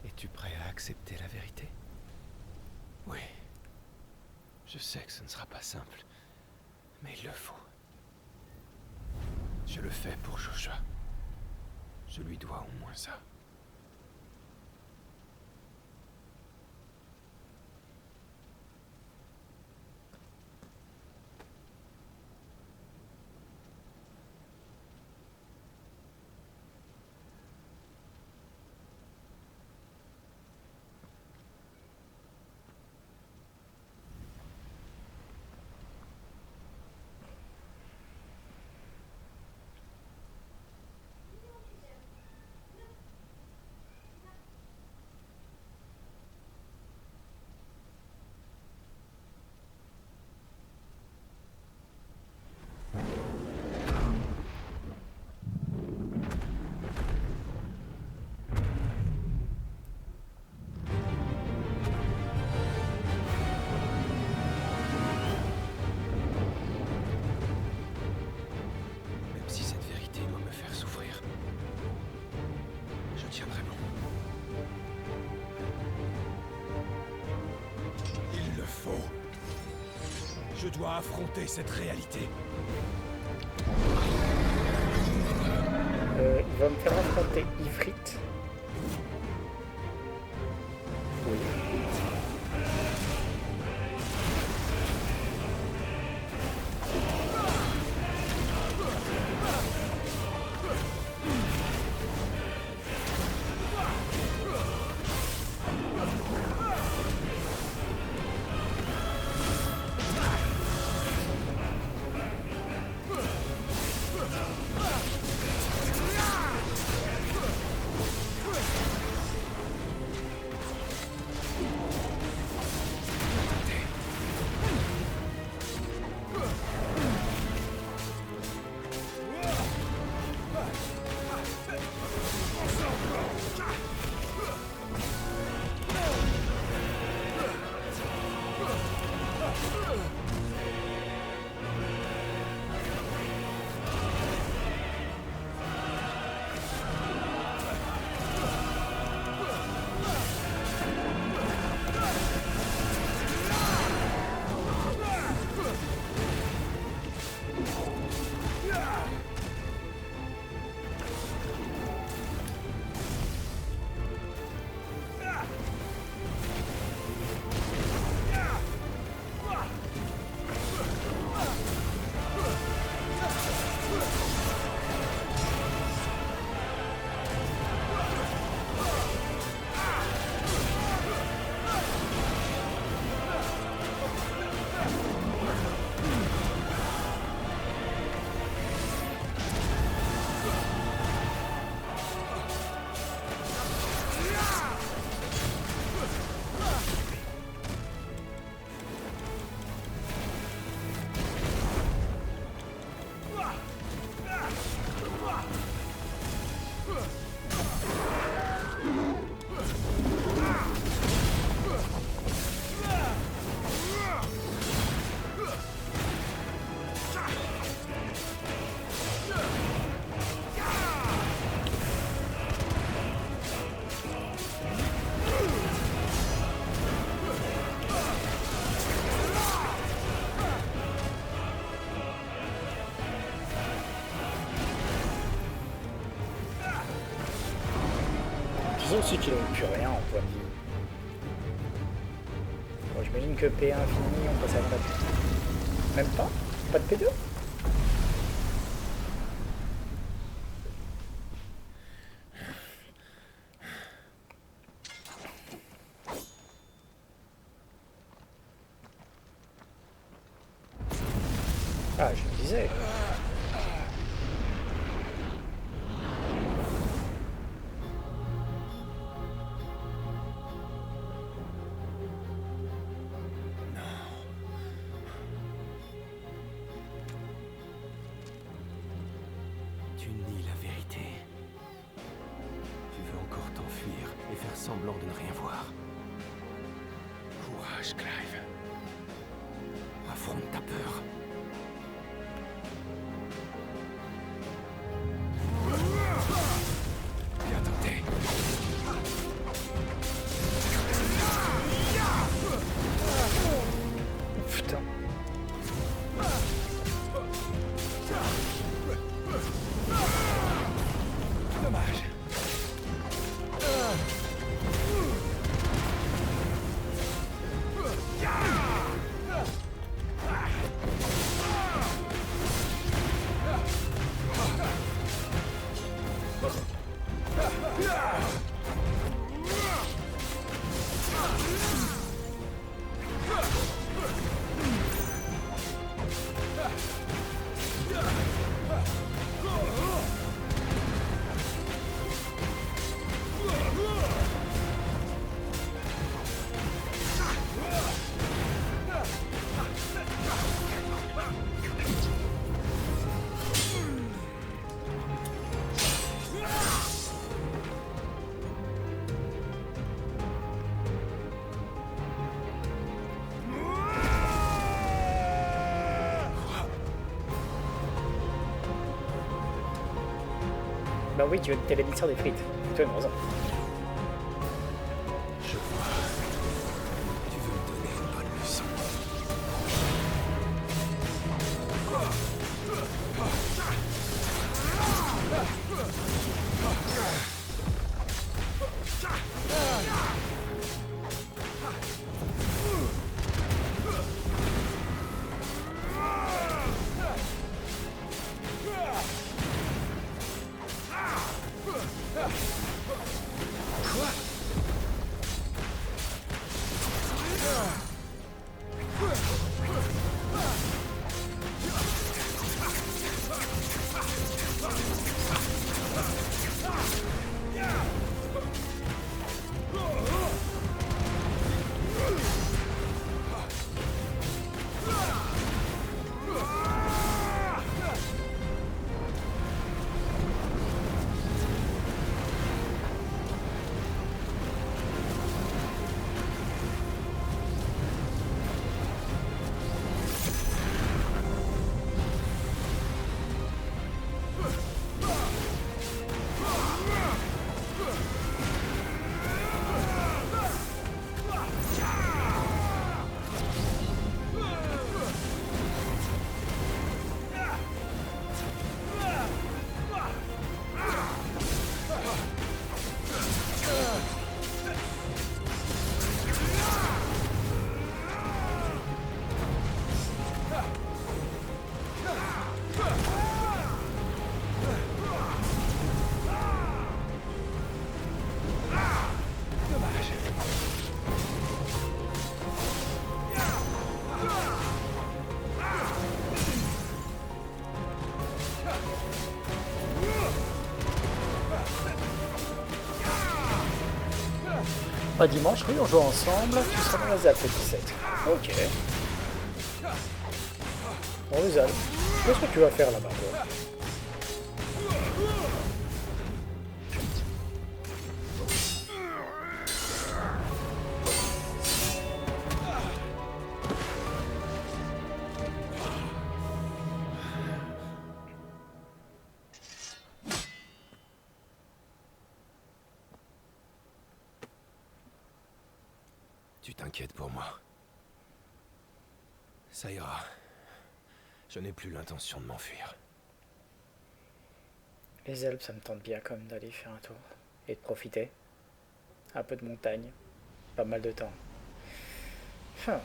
es-tu prêt à accepter la vérité? Oui. Je sais que ce ne sera pas simple, mais il le faut. Je le fais pour Joshua. Je lui dois au moins ça. Même si cette vérité doit me faire souffrir, je tiendrai bon. Il le faut. Je dois affronter cette réalité. Il va me faire affronter Ifrit. Oui. disent aussi qu'ils n'ont plus rien en point de vie. Bon, j'imagine que P1 fini, on passe à la P2. Même pas? Pas de P2? Ah, je me disais. Tu nies la vérité. Tu veux encore t'enfuir et faire semblant de ne rien voir. Courage, Clive. Affronte ta peur. Bien tenté. Putain. Dommage. Bah oui, tu es l'éditeur des frites. Toi, une raison. Je vois. Tu veux me donner une bonne leçon. Pas dimanche, oui, on joue ensemble. Tu seras dans la ZAP le 17. Ok. Bon, les Alpes. Qu'est-ce que tu vas faire là-bas, toi? Tu t'inquiètes pour moi. Ça ira. Je n'ai plus l'intention de m'enfuir. Les Alpes, ça me tente bien comme d'aller faire un tour. Et de profiter. Un peu de montagne. Pas mal de temps. Ah.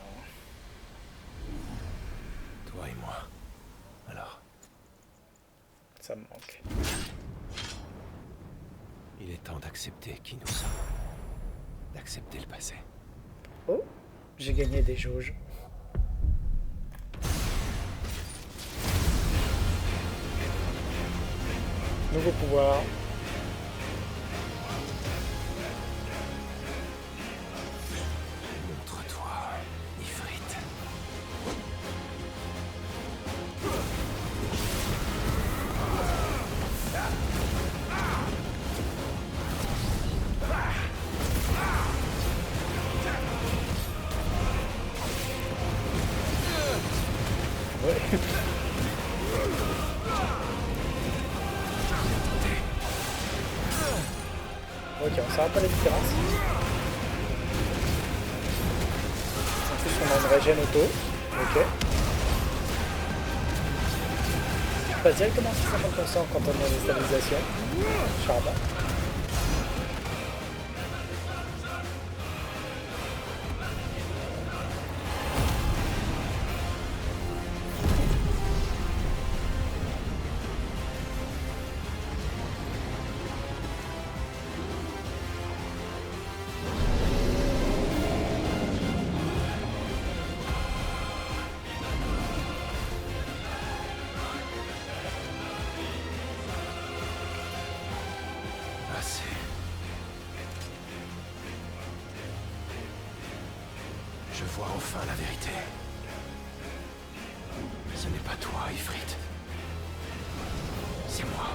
Toi et moi. Alors, Ça me manque. il est temps d'accepter qui nous sommes. D'accepter le passé. Oh, j'ai gagné des jauges. Nouveau pouvoir. Montre-toi, Ifrit. Ouais. Ok, on sait un peu la différence. En plus, on a une régène auto. Ok. Je passe directement sur 50% quand on est en déstabilisation. Charmant. Assez. Je vois enfin la vérité. Ce n'est pas toi, Ifrit. C'est moi.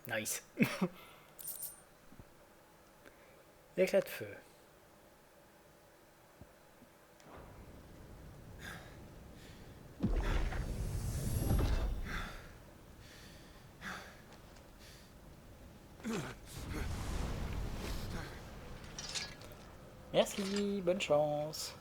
Nice. Éclat de feu. Merci, bonne chance.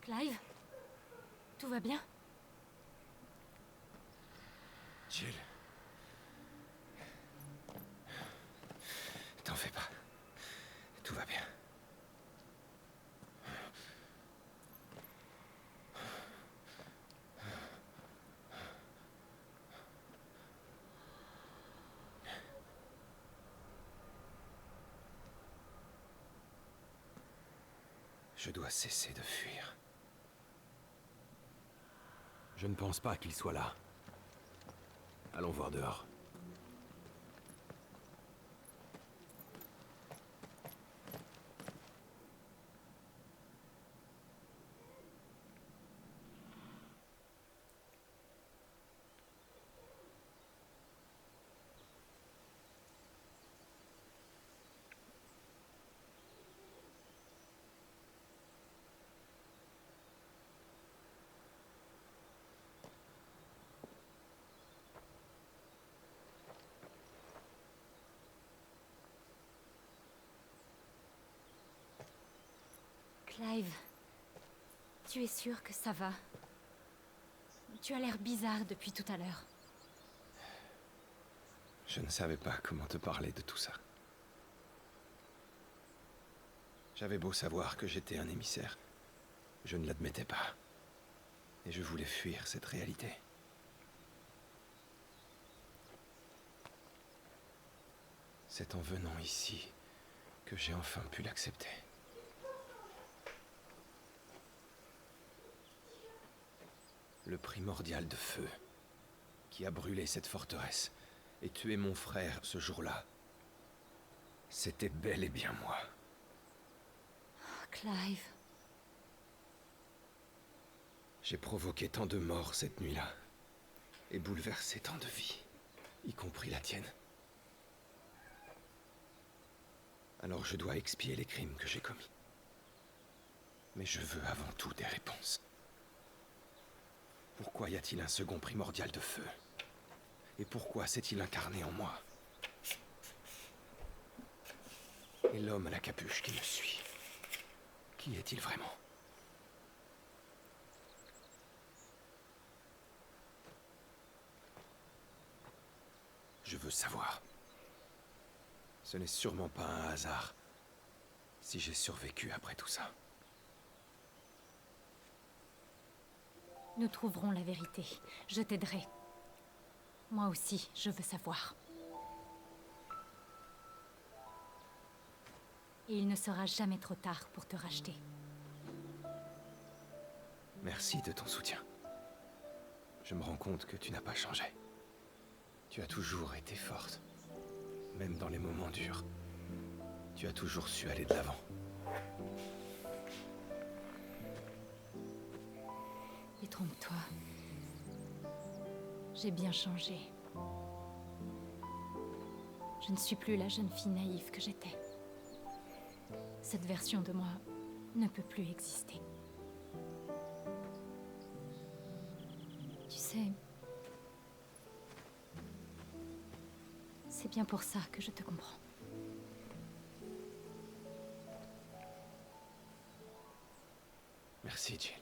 Clive? Tout va bien? Jill. T'en fais pas. Tout va bien. Je dois cesser de fuir. Je ne pense pas qu'il soit là. Allons voir dehors. Clive, tu es sûr que ça va? Tu as l'air bizarre depuis tout à l'heure. Je ne savais pas comment te parler de tout ça. J'avais beau savoir que j'étais un émissaire, je ne l'admettais pas. Et je voulais fuir cette réalité. C'est en venant ici que j'ai enfin pu l'accepter. Le primordial de feu, qui a brûlé cette forteresse et tué mon frère ce jour-là, c'était bel et bien moi. Oh, Clive. J'ai provoqué tant de morts cette nuit-là, et bouleversé tant de vies, y compris la tienne. Alors je dois expier les crimes que j'ai commis. Mais je veux avant tout des réponses. Pourquoi y a-t-il un second primordial de feu? Et pourquoi s'est-il incarné en moi? Et l'homme à la capuche qui me suit, qui est-il vraiment? Je veux savoir. Ce n'est sûrement pas un hasard si j'ai survécu après tout ça. Nous trouverons la vérité. Je t'aiderai. Moi aussi, je veux savoir. Et il ne sera jamais trop tard pour te racheter. Merci de ton soutien. Je me rends compte que tu n'as pas changé. Tu as toujours été forte. Même dans les moments durs. Tu as toujours su aller de l'avant. Détrompe-toi. J'ai bien changé. Je ne suis plus la jeune fille naïve que j'étais. Cette version de moi ne peut plus exister. Tu sais, c'est bien pour ça que je te comprends. Merci, Jill.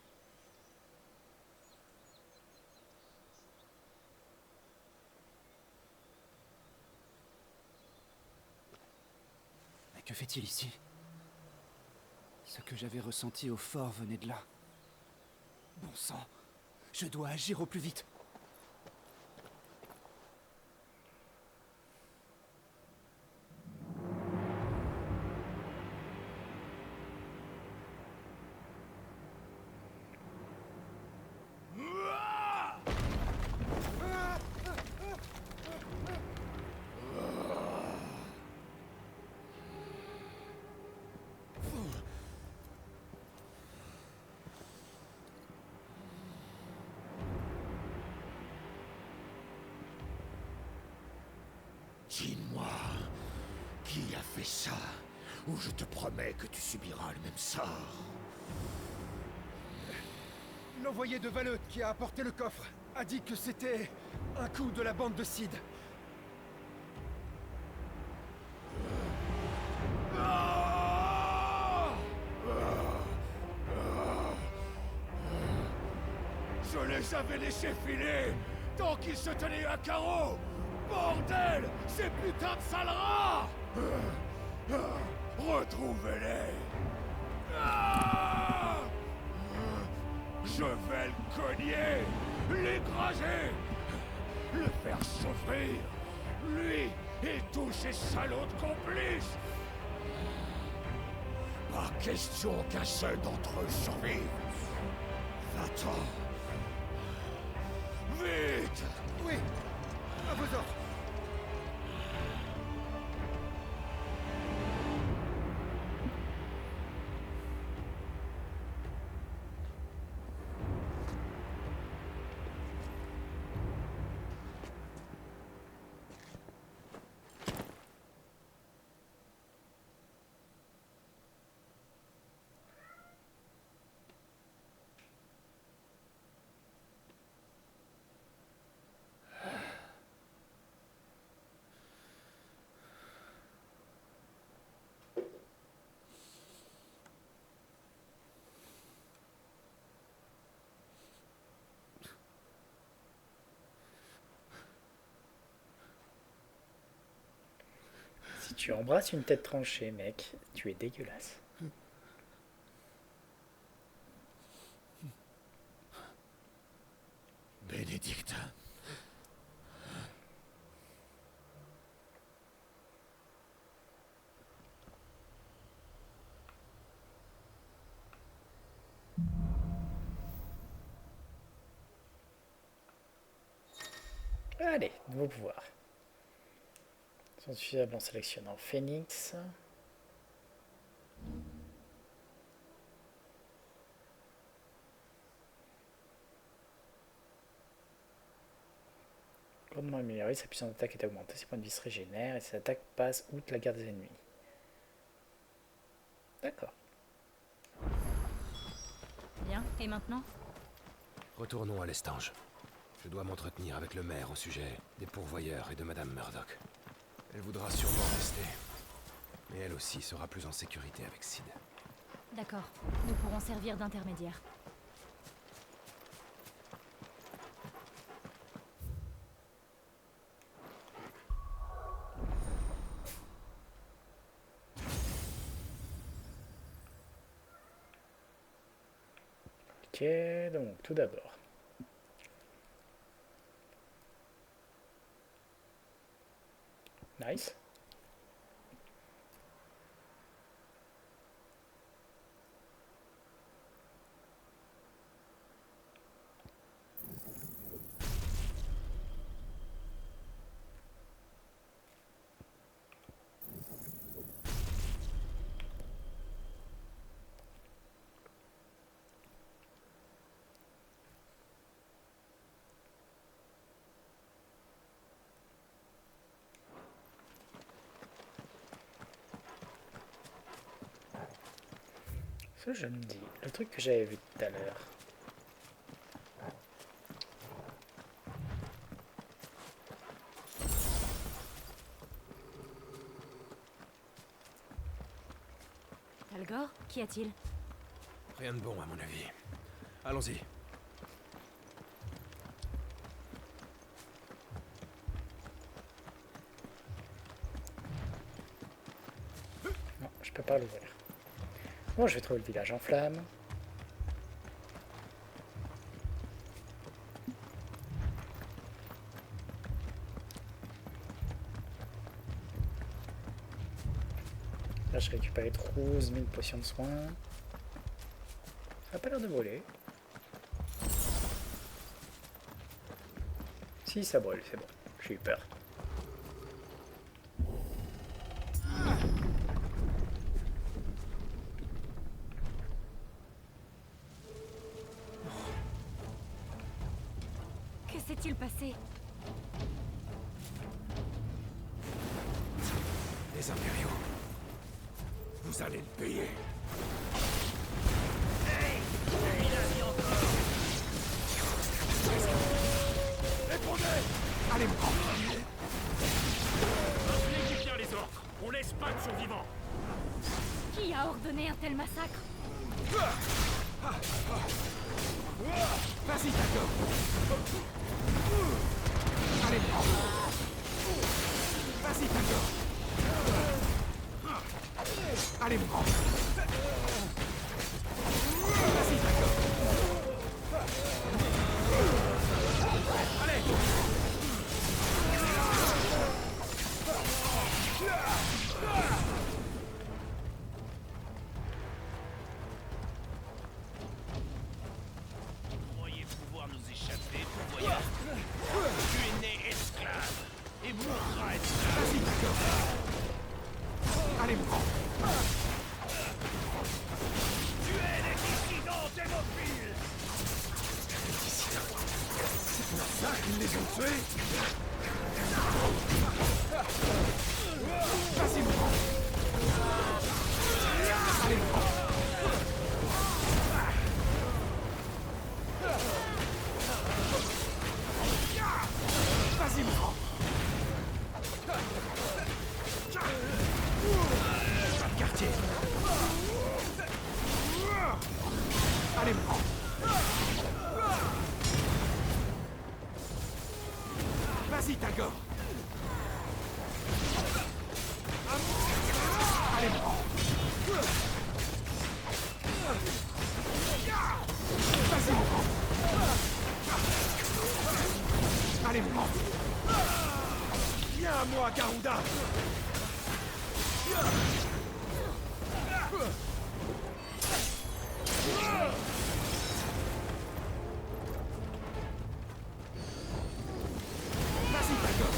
Mais que fait-il ici? Ce que j'avais ressenti au fort venait de là. Bon sang, je dois agir au plus vite. Dis-moi, qui a fait ça? Ou je te promets que tu subiras le même sort. L'envoyé de Valeux qui a apporté le coffre a dit que c'était un coup de la bande de Sid. Je les avais laissés filer tant qu'ils se tenaient à carreau. Bordel, ces putains de sales rats! Retrouvez-les! Je vais le cogner, l'écraser, le faire souffrir, lui et tous ces salauds de complices! Pas question qu'un seul d'entre eux survive. Va-t'en. Vite! Oui, à vos ordres. Tu embrasses une tête tranchée, mec. Tu es dégueulasse. Bénédicte. Allez, nouveau pouvoir. Sont suffisables en sélectionnant Phoenix. Grandement amélioré, sa puissance d'attaque est augmentée, ses points de vie se régénèrent et ses attaques passent outre la garde des ennemis. D'accord. Bien, et maintenant? Retournons à l'Estange. Je dois m'entretenir avec le maire au sujet des pourvoyeurs et de Madame Murdoch. Elle voudra sûrement rester. Mais elle aussi sera plus en sécurité avec Sid. D'accord, nous pourrons servir d'intermédiaire. Ok, donc tout d'abord. Nice. Ce je me dis, le truc que j'avais vu tout à l'heure. Talgor, qu'y a-t-il? Rien de bon à mon avis. Allons-y. Non, je peux pas l'ouvrir. Bon, je vais trouver le village en flammes. Là, je récupère 12 000 potions de soins. Ça n'a pas l'air de brûler. Si, ça brûle, c'est bon. J'ai eu peur. Que s'est-il passé? Les impériaux. Vous allez le payer. Répondez! Allez, me prendre! Rappelez bien les ordres! On laisse pas de survivants! Qui a ordonné un tel massacre? Vas-y, d'accord! Allez, me prendre! Vas-y, d'accord! Allez, me prendre! Vas-y, d'accord! Allez! Croyez pouvoir nous échapper, pourvoyeur? Tu es né esclave et mourras esclave. Vas-y, d'accord! Allez, me prendre! Tu es les dissidents hémophiles! C'est pour ça qu'ils les ont tués? Vas-y, me prends! Allez, me prends! Vas-y, me prends! Pas de quartier! Allez, me prends! Vas-y, Tagore! À moi! à Garuda. Vas-y, Tago.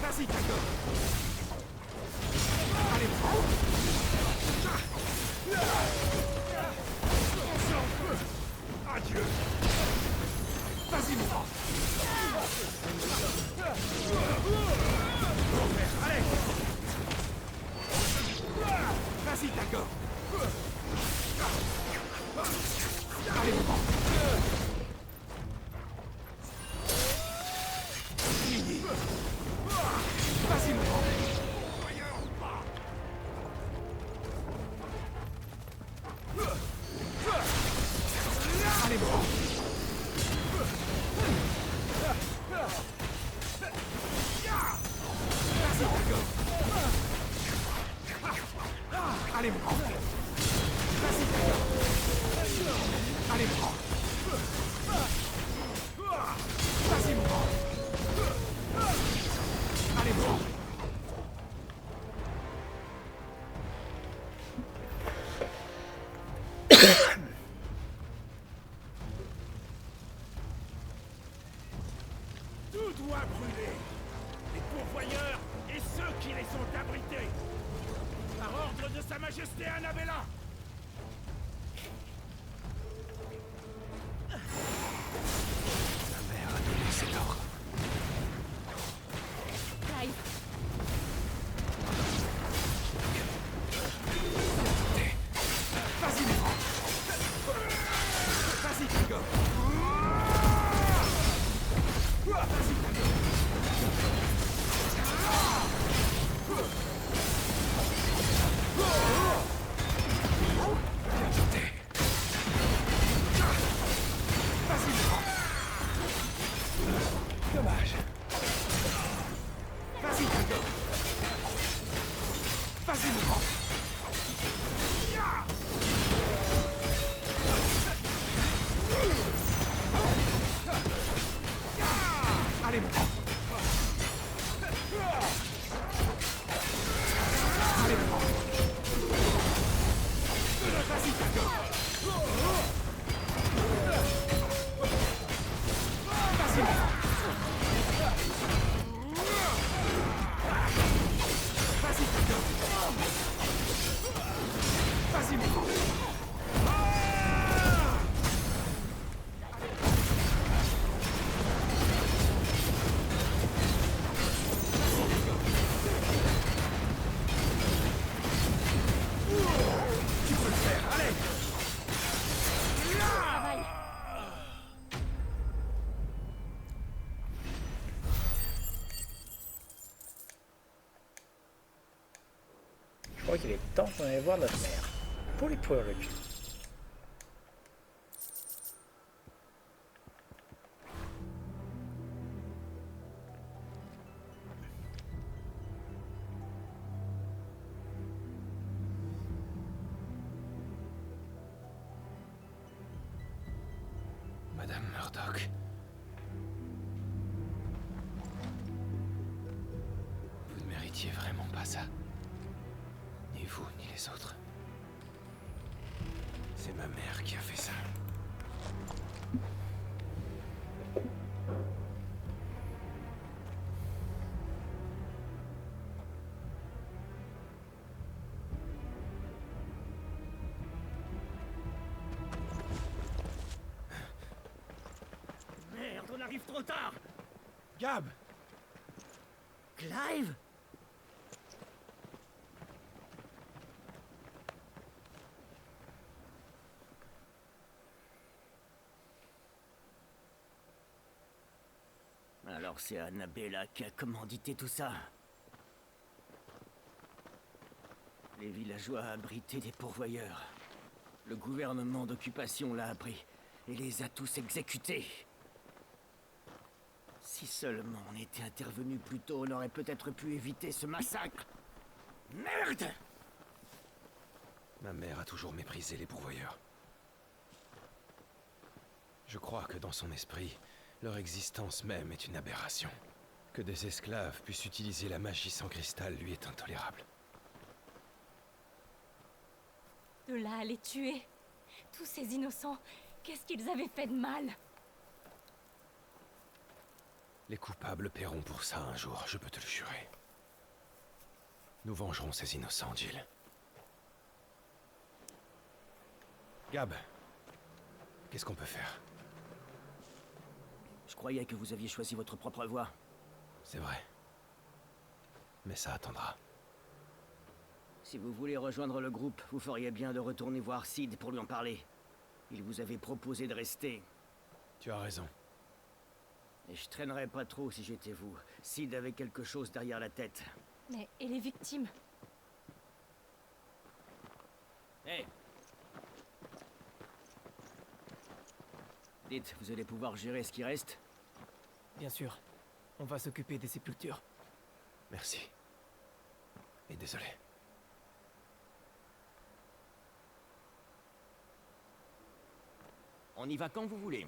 Vas-y, Tago. Allez, prends. Adieu. Vas-y, mon grand. Allez. Vas-y, Tago. Allez, mon grand. Fini. Vas-y, mon grand. Allez, mon grand. Vas-y, Tago. Allez, mon grand. Vas-y, Tago. Allez, mon grand. Vas-y, mon grand. Allez, mon grand. Tout doit brûler. Les pourvoyeurs et ceux qui les ont abrités. Par ordre de Sa Majesté Annabella. Ma mère a donné cet ordre. Clive, Vas-y, mon grand. Vas-y, Tago. Vas-y, Tago. Vas-y, mon grand. Dommage. Vas-y, Tago. Vas-y, mon grand. Allez, mon grand. Allez, mon grand. Vas-y, Tago. Vas-y, mon grand. Vas-y, Tago. Vas-y, mon grand. Tu peux le faire, allez. travail. Je crois qu'il est temps qu'on aille voir notre mère. Pour lui pourrir le cul. Madame Murdoch. Vous ne méritiez vraiment pas ça. Ni vous, ni les autres. C'est ma mère qui a fait ça. Merde, on arrive trop tard. Gab. Clive? Alors c'est Annabella qui a commandité tout ça. Les villageois abritaient des pourvoyeurs. Le gouvernement d'occupation l'a appris et les a tous exécutés. Si seulement on était intervenu plus tôt, on aurait peut-être pu éviter ce massacre. Merde! Ma mère a toujours méprisé les pourvoyeurs. Je crois que dans son esprit, Leur existence même est une aberration. Que des esclaves puissent utiliser la magie sans cristal lui est intolérable. De là à les tuer. Tous ces innocents, qu'est-ce qu'ils avaient fait de mal? Les coupables paieront pour ça un jour, je peux te le jurer. Nous vengerons ces innocents, Jill. Gab, qu'est-ce qu'on peut faire? Je croyais que vous aviez choisi votre propre voie. C'est vrai. Mais ça attendra. Si vous voulez rejoindre le groupe, vous feriez bien de retourner voir Sid pour lui en parler. Il vous avait proposé de rester. Tu as raison. Et je traînerais pas trop si j'étais vous. Sid avait quelque chose derrière la tête. Mais et les victimes? Hé! Dites, vous allez pouvoir gérer ce qui reste? Bien sûr. On va s'occuper des sépultures. Merci. Et désolé. On y va quand vous voulez.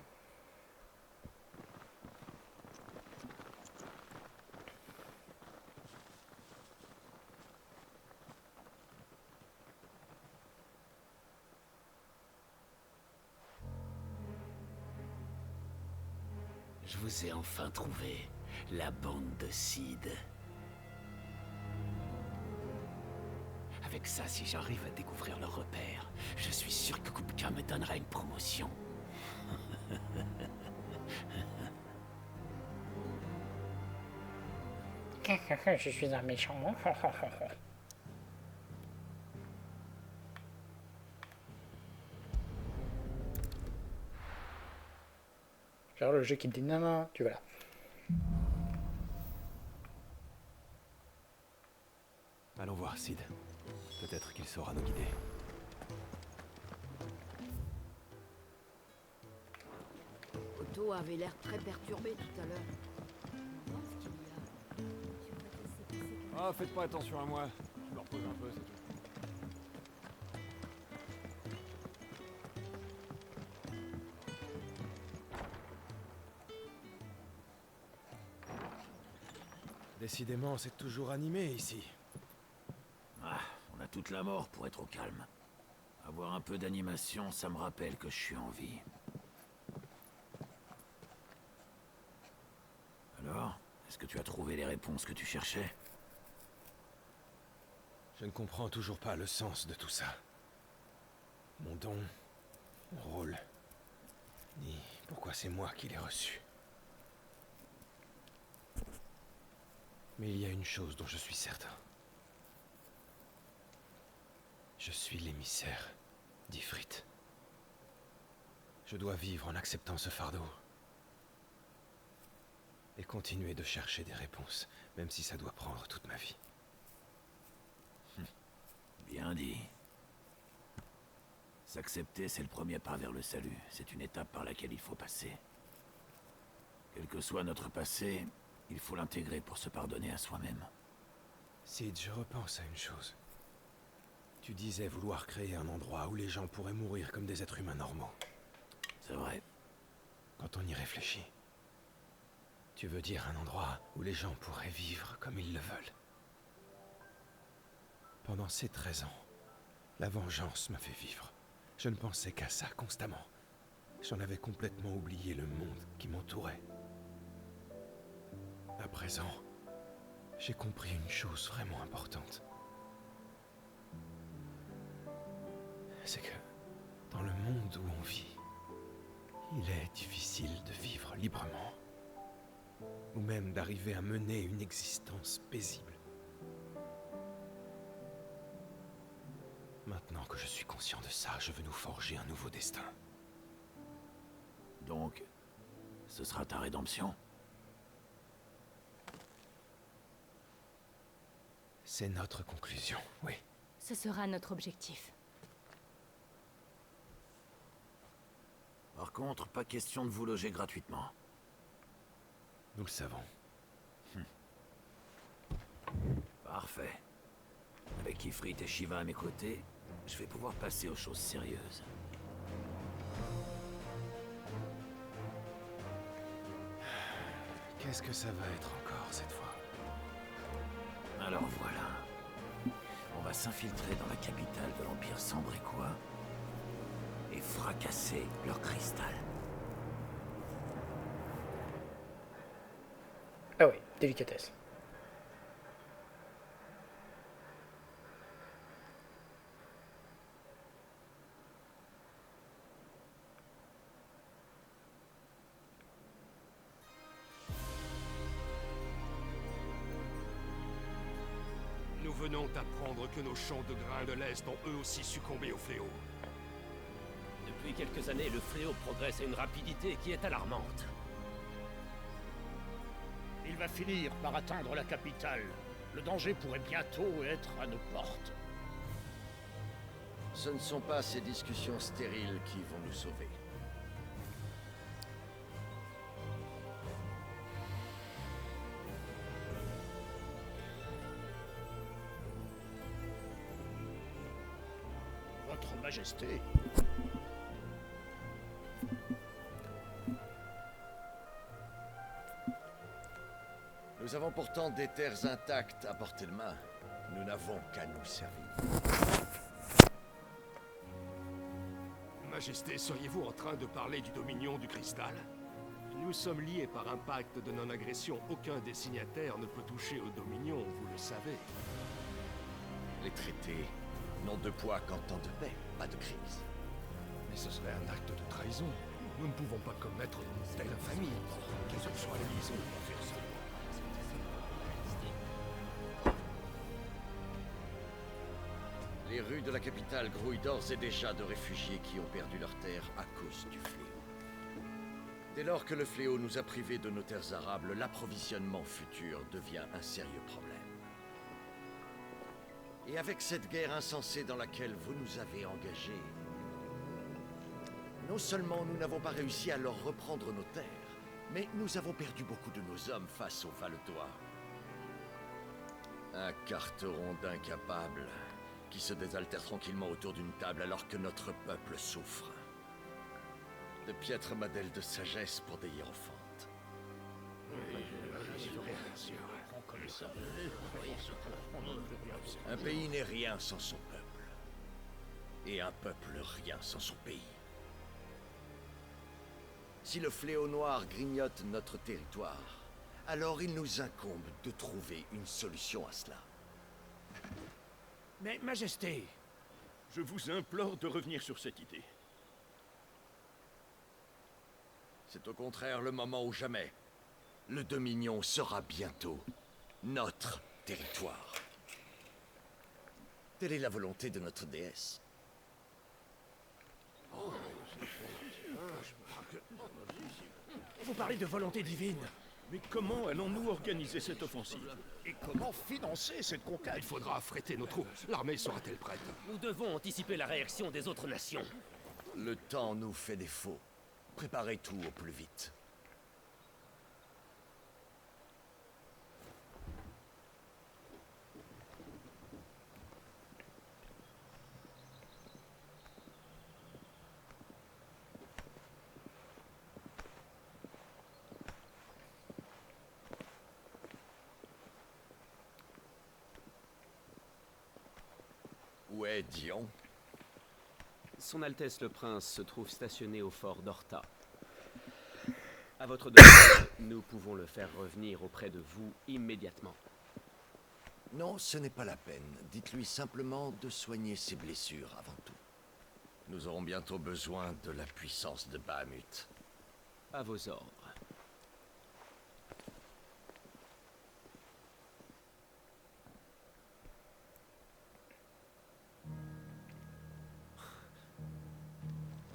Je vous ai enfin trouvé, la bande de Sid. Avec ça, si j'arrive à découvrir leur repère, je suis sûr que Kupka me donnera une promotion. Je suis un méchant. Genre le jeu qui me dit non, non, tu vas là. Allons voir Sid. Peut-être qu'il saura nous guider. Otto avait l'air très perturbé tout à l'heure. Ah, faites pas attention à moi. Je me repose un peu, c'est tout. Décidément, c'est toujours animé ici. Ah, on a toute la mort pour être au calme. Avoir un peu d'animation, ça me rappelle que je suis en vie. Alors, est-ce que tu as trouvé les réponses que tu cherchais? Je ne comprends toujours pas le sens de tout ça. Mon don, mon rôle, ni pourquoi c'est moi qui l'ai reçu. Mais il y a une chose dont je suis certain. Je suis l'émissaire d'Ifrit. Je dois vivre en acceptant ce fardeau. Et continuer de chercher des réponses, même si ça doit prendre toute ma vie. Bien dit. S'accepter, c'est le premier pas vers le salut. C'est une étape par laquelle il faut passer. Quel que soit notre passé, il faut l'intégrer pour se pardonner à soi-même. Sid, je repense à une chose. Tu disais vouloir créer un endroit où les gens pourraient mourir comme des êtres humains normaux. C'est vrai. Quand on y réfléchit, tu veux dire un endroit où les gens pourraient vivre comme ils le veulent. Pendant ces 13 ans, la vengeance m'a fait vivre. Je ne pensais qu'à ça constamment. J'en avais complètement oublié le monde qui m'entourait. À présent, j'ai compris une chose vraiment importante. C'est que, dans le monde où on vit, il est difficile de vivre librement, ou même d'arriver à mener une existence paisible. Maintenant que je suis conscient de ça, je veux nous forger un nouveau destin. Donc, ce sera ta rédemption? C'est notre conclusion, oui. Ce sera notre objectif. Par contre, pas question de vous loger gratuitement. Nous le savons. Parfait. Avec Ifrit et Shiva à mes côtés, je vais pouvoir passer aux choses sérieuses. Qu'est-ce que ça va être encore cette fois? Alors voilà. On va s'infiltrer dans la capitale de l'Empire Sambrequois et fracasser leur cristal. Ah oui, délicatesse. Nous venons d'apprendre que nos champs de grains de l'Est ont eux aussi succombé au fléau. Depuis quelques années, le fléau progresse à une rapidité qui est alarmante. Il va finir par atteindre la capitale. Le danger pourrait bientôt être à nos portes. Ce ne sont pas ces discussions stériles qui vont nous sauver. Votre Majesté. Nous avons pourtant des terres intactes à portée de main. Nous n'avons qu'à nous servir. Majesté, seriez-vous en train de parler du dominion du cristal? Nous sommes liés par un pacte de non-agression. Aucun des signataires ne peut toucher au dominion, vous le savez. Les traités n'ont de poids qu'en temps de paix, pas de crise. Mais ce serait un acte de trahison. Nous ne pouvons pas commettre une telle infamie, quelle que soit la liaison. Les rues de la capitale grouillent d'ores et déjà de réfugiés qui ont perdu leurs terres à cause du fléau. Dès lors que le fléau nous a privés de nos terres arables, l'approvisionnement futur devient un sérieux problème. Et avec cette guerre insensée dans laquelle vous nous avez engagés, non seulement nous n'avons pas réussi à leur reprendre nos terres, mais nous avons perdu beaucoup de nos hommes face aux Valetois. Un carteron d'incapables qui se désaltère tranquillement autour d'une table alors que notre peuple souffre. De piètres modèles de sagesse pour des hiérophantes. Un pays n'est rien sans son peuple. Et un peuple rien sans son pays. Si le fléau noir grignote notre territoire, alors il nous incombe de trouver une solution à cela. Mais, Majesté, je vous implore de revenir sur cette idée. C'est au contraire le moment ou jamais. Le Dominion sera bientôt notre territoire. Telle est la volonté de notre déesse. Vous parlez de volonté divine. Mais comment allons-nous organiser cette offensive? Et comment financer cette conquête? Il faudra affréter nos troupes. L'armée sera-t-elle prête? Nous devons anticiper la réaction des autres nations. Le temps nous fait défaut. Préparez tout au plus vite. Où est Dion? Son Altesse le Prince se trouve stationné au fort d'Horta. À votre demande, nous pouvons le faire revenir auprès de vous immédiatement. Non, ce n'est pas la peine. Dites-lui simplement de soigner ses blessures avant tout. Nous aurons bientôt besoin de la puissance de Bahamut. À vos ordres.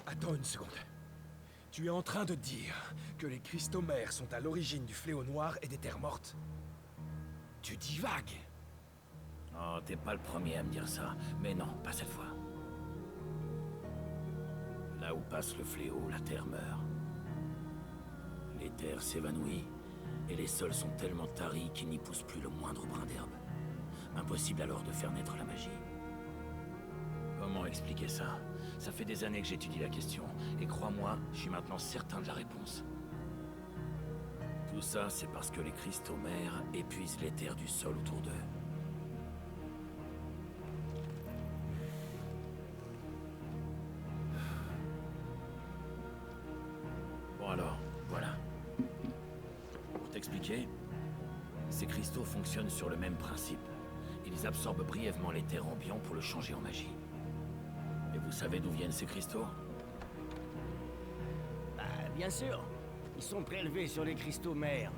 Attends une seconde. Tu es en train de dire que les cristaux mères sont à l'origine du fléau noir et des terres mortes? Tu divagues. Oh, t'es pas le premier à me dire ça. Mais non, pas cette fois. Là où passe le fléau, la terre meurt. Les terres s'évanouissent, et les sols sont tellement taris qu'il n'y pousse plus le moindre brin d'herbe. Impossible alors de faire naître la magie. Comment expliquer ça? Ça fait des années que j'étudie la question, et crois-moi, je suis maintenant certain de la réponse. Tout ça, c'est parce que les cristaux mères épuisent les terres du sol autour d'eux. Bon alors, voilà. Pour t'expliquer, ces cristaux fonctionnent sur le même principe. Ils absorbent brièvement l'éther ambiant pour le changer en magie. Et vous savez d'où viennent ces cristaux? Bah, bien sûr. Ils sont prélevés sur les cristaux mères.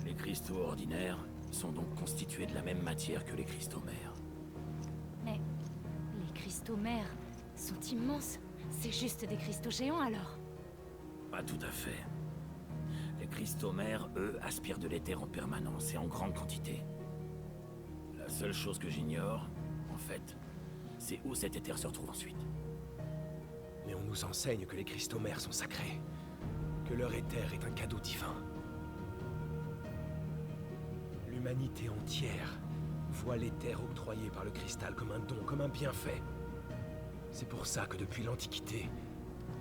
Les cristaux ordinaires sont donc constitués de la même matière que les cristaux mères. Mais les cristaux mères sont immenses. C'est juste des cristaux géants alors. Pas tout à fait. Les cristaux mères, eux, aspirent de l'éther en permanence et en grande quantité. La seule chose que j'ignore, en fait, c'est où cet éther se retrouve ensuite. Mais on nous enseigne que les cristaux mères sont sacrés. Que leur éther est un cadeau divin. L'humanité entière voit l'éther octroyé par le cristal comme un don, comme un bienfait. C'est pour ça que depuis l'Antiquité,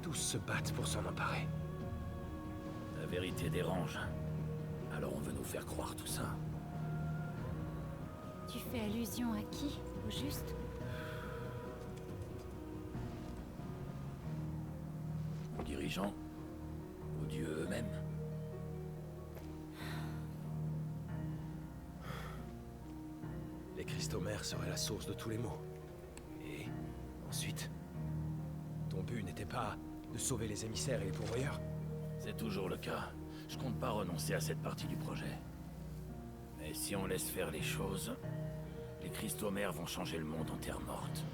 tous se battent pour s'en emparer. La vérité dérange. Alors on veut nous faire croire tout ça. Tu fais allusion à qui, au juste? Aux dirigeants, aux dieux eux-mêmes. Les cristaux mères seraient la source de tous les maux. Et ensuite, ton but n'était pas de sauver les émissaires et les pourvoyeurs? C'est toujours le cas. Je compte pas renoncer à cette partie du projet. Mais si on laisse faire les choses, les cristaux mères vont changer le monde en terre morte.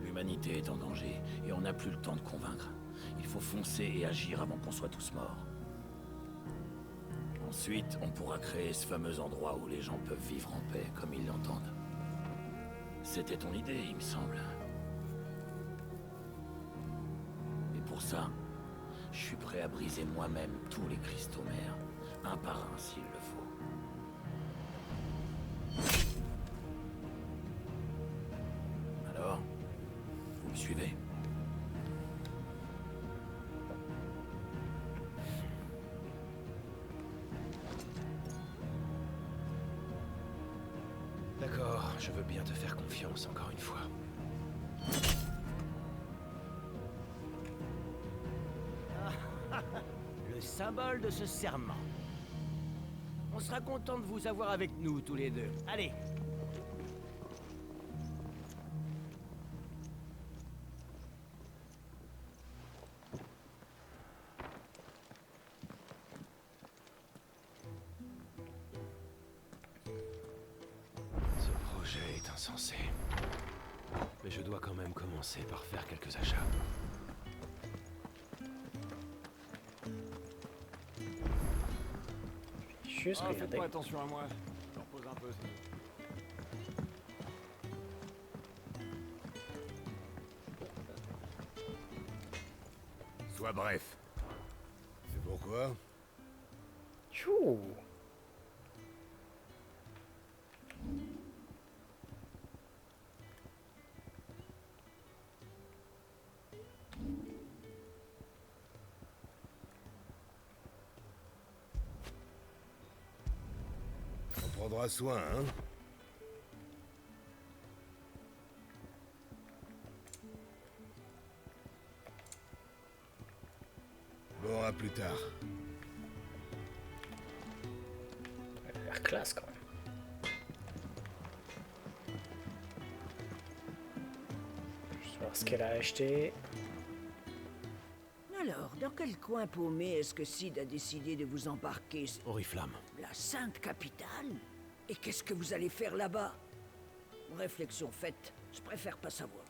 L'humanité est en danger, et on n'a plus le temps de convaincre. Il faut foncer et agir avant qu'on soit tous morts. Ensuite, on pourra créer ce fameux endroit où les gens peuvent vivre en paix comme ils l'entendent. C'était ton idée, il me semble. Et pour ça, je suis prêt à briser moi-même tous les cristaux mères, un par un s'il le faut. Alors, vous me suivez? D'accord, je veux bien te faire confiance encore une fois. Le symbole de ce serment. On sera content de vous avoir avec nous tous les deux. Allez. Ce projet est insensé. Mais je dois quand même commencer par faire quelques achats. Juste Ah, faites regarder. pas attention à moi. Je me repose un peu. Sois bref. C'est pourquoi? Tchou. On prendra soin, hein? Bon, à plus tard. Elle a l'air classe quand même. Juste voir ce qu'elle a acheté. Alors, dans quel coin paumé est-ce que Sid a décidé de vous embarquer? Oriflamme. La Sainte Capitale? Et qu'est-ce que vous allez faire là-bas? Réflexion faite, je préfère pas savoir.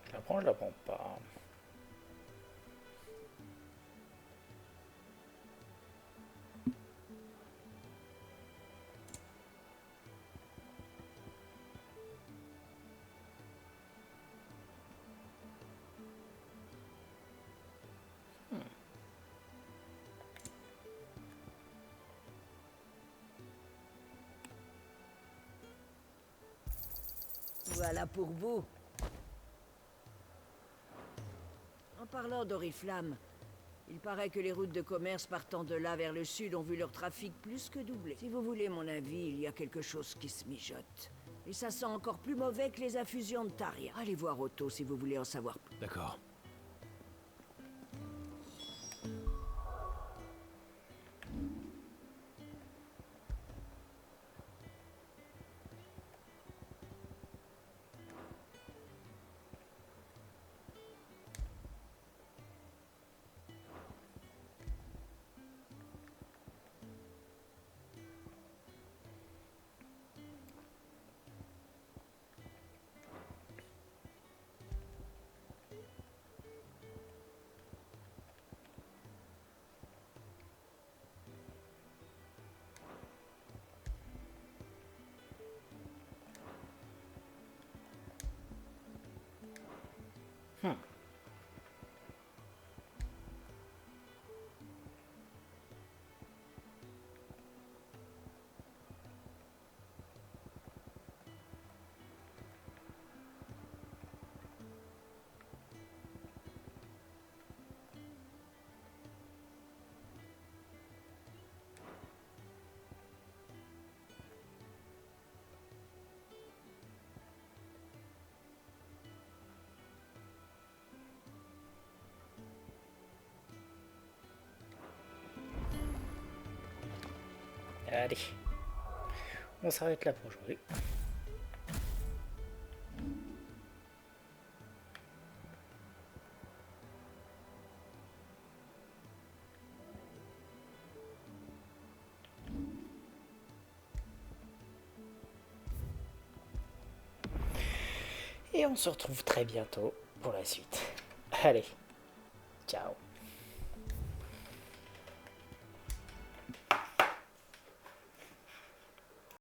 Je la prends, je la prends pas. Voilà pour vous. En parlant d'Oriflamme, il paraît que les routes de commerce partant de là vers le sud ont vu leur trafic plus que doubler. Si vous voulez mon avis, il y a quelque chose qui se mijote. Et ça sent encore plus mauvais que les infusions de Taria. Allez voir Otto si vous voulez en savoir plus. D'accord. Allez, on s'arrête là pour aujourd'hui. Et on se retrouve très bientôt pour la suite. Allez, ciao.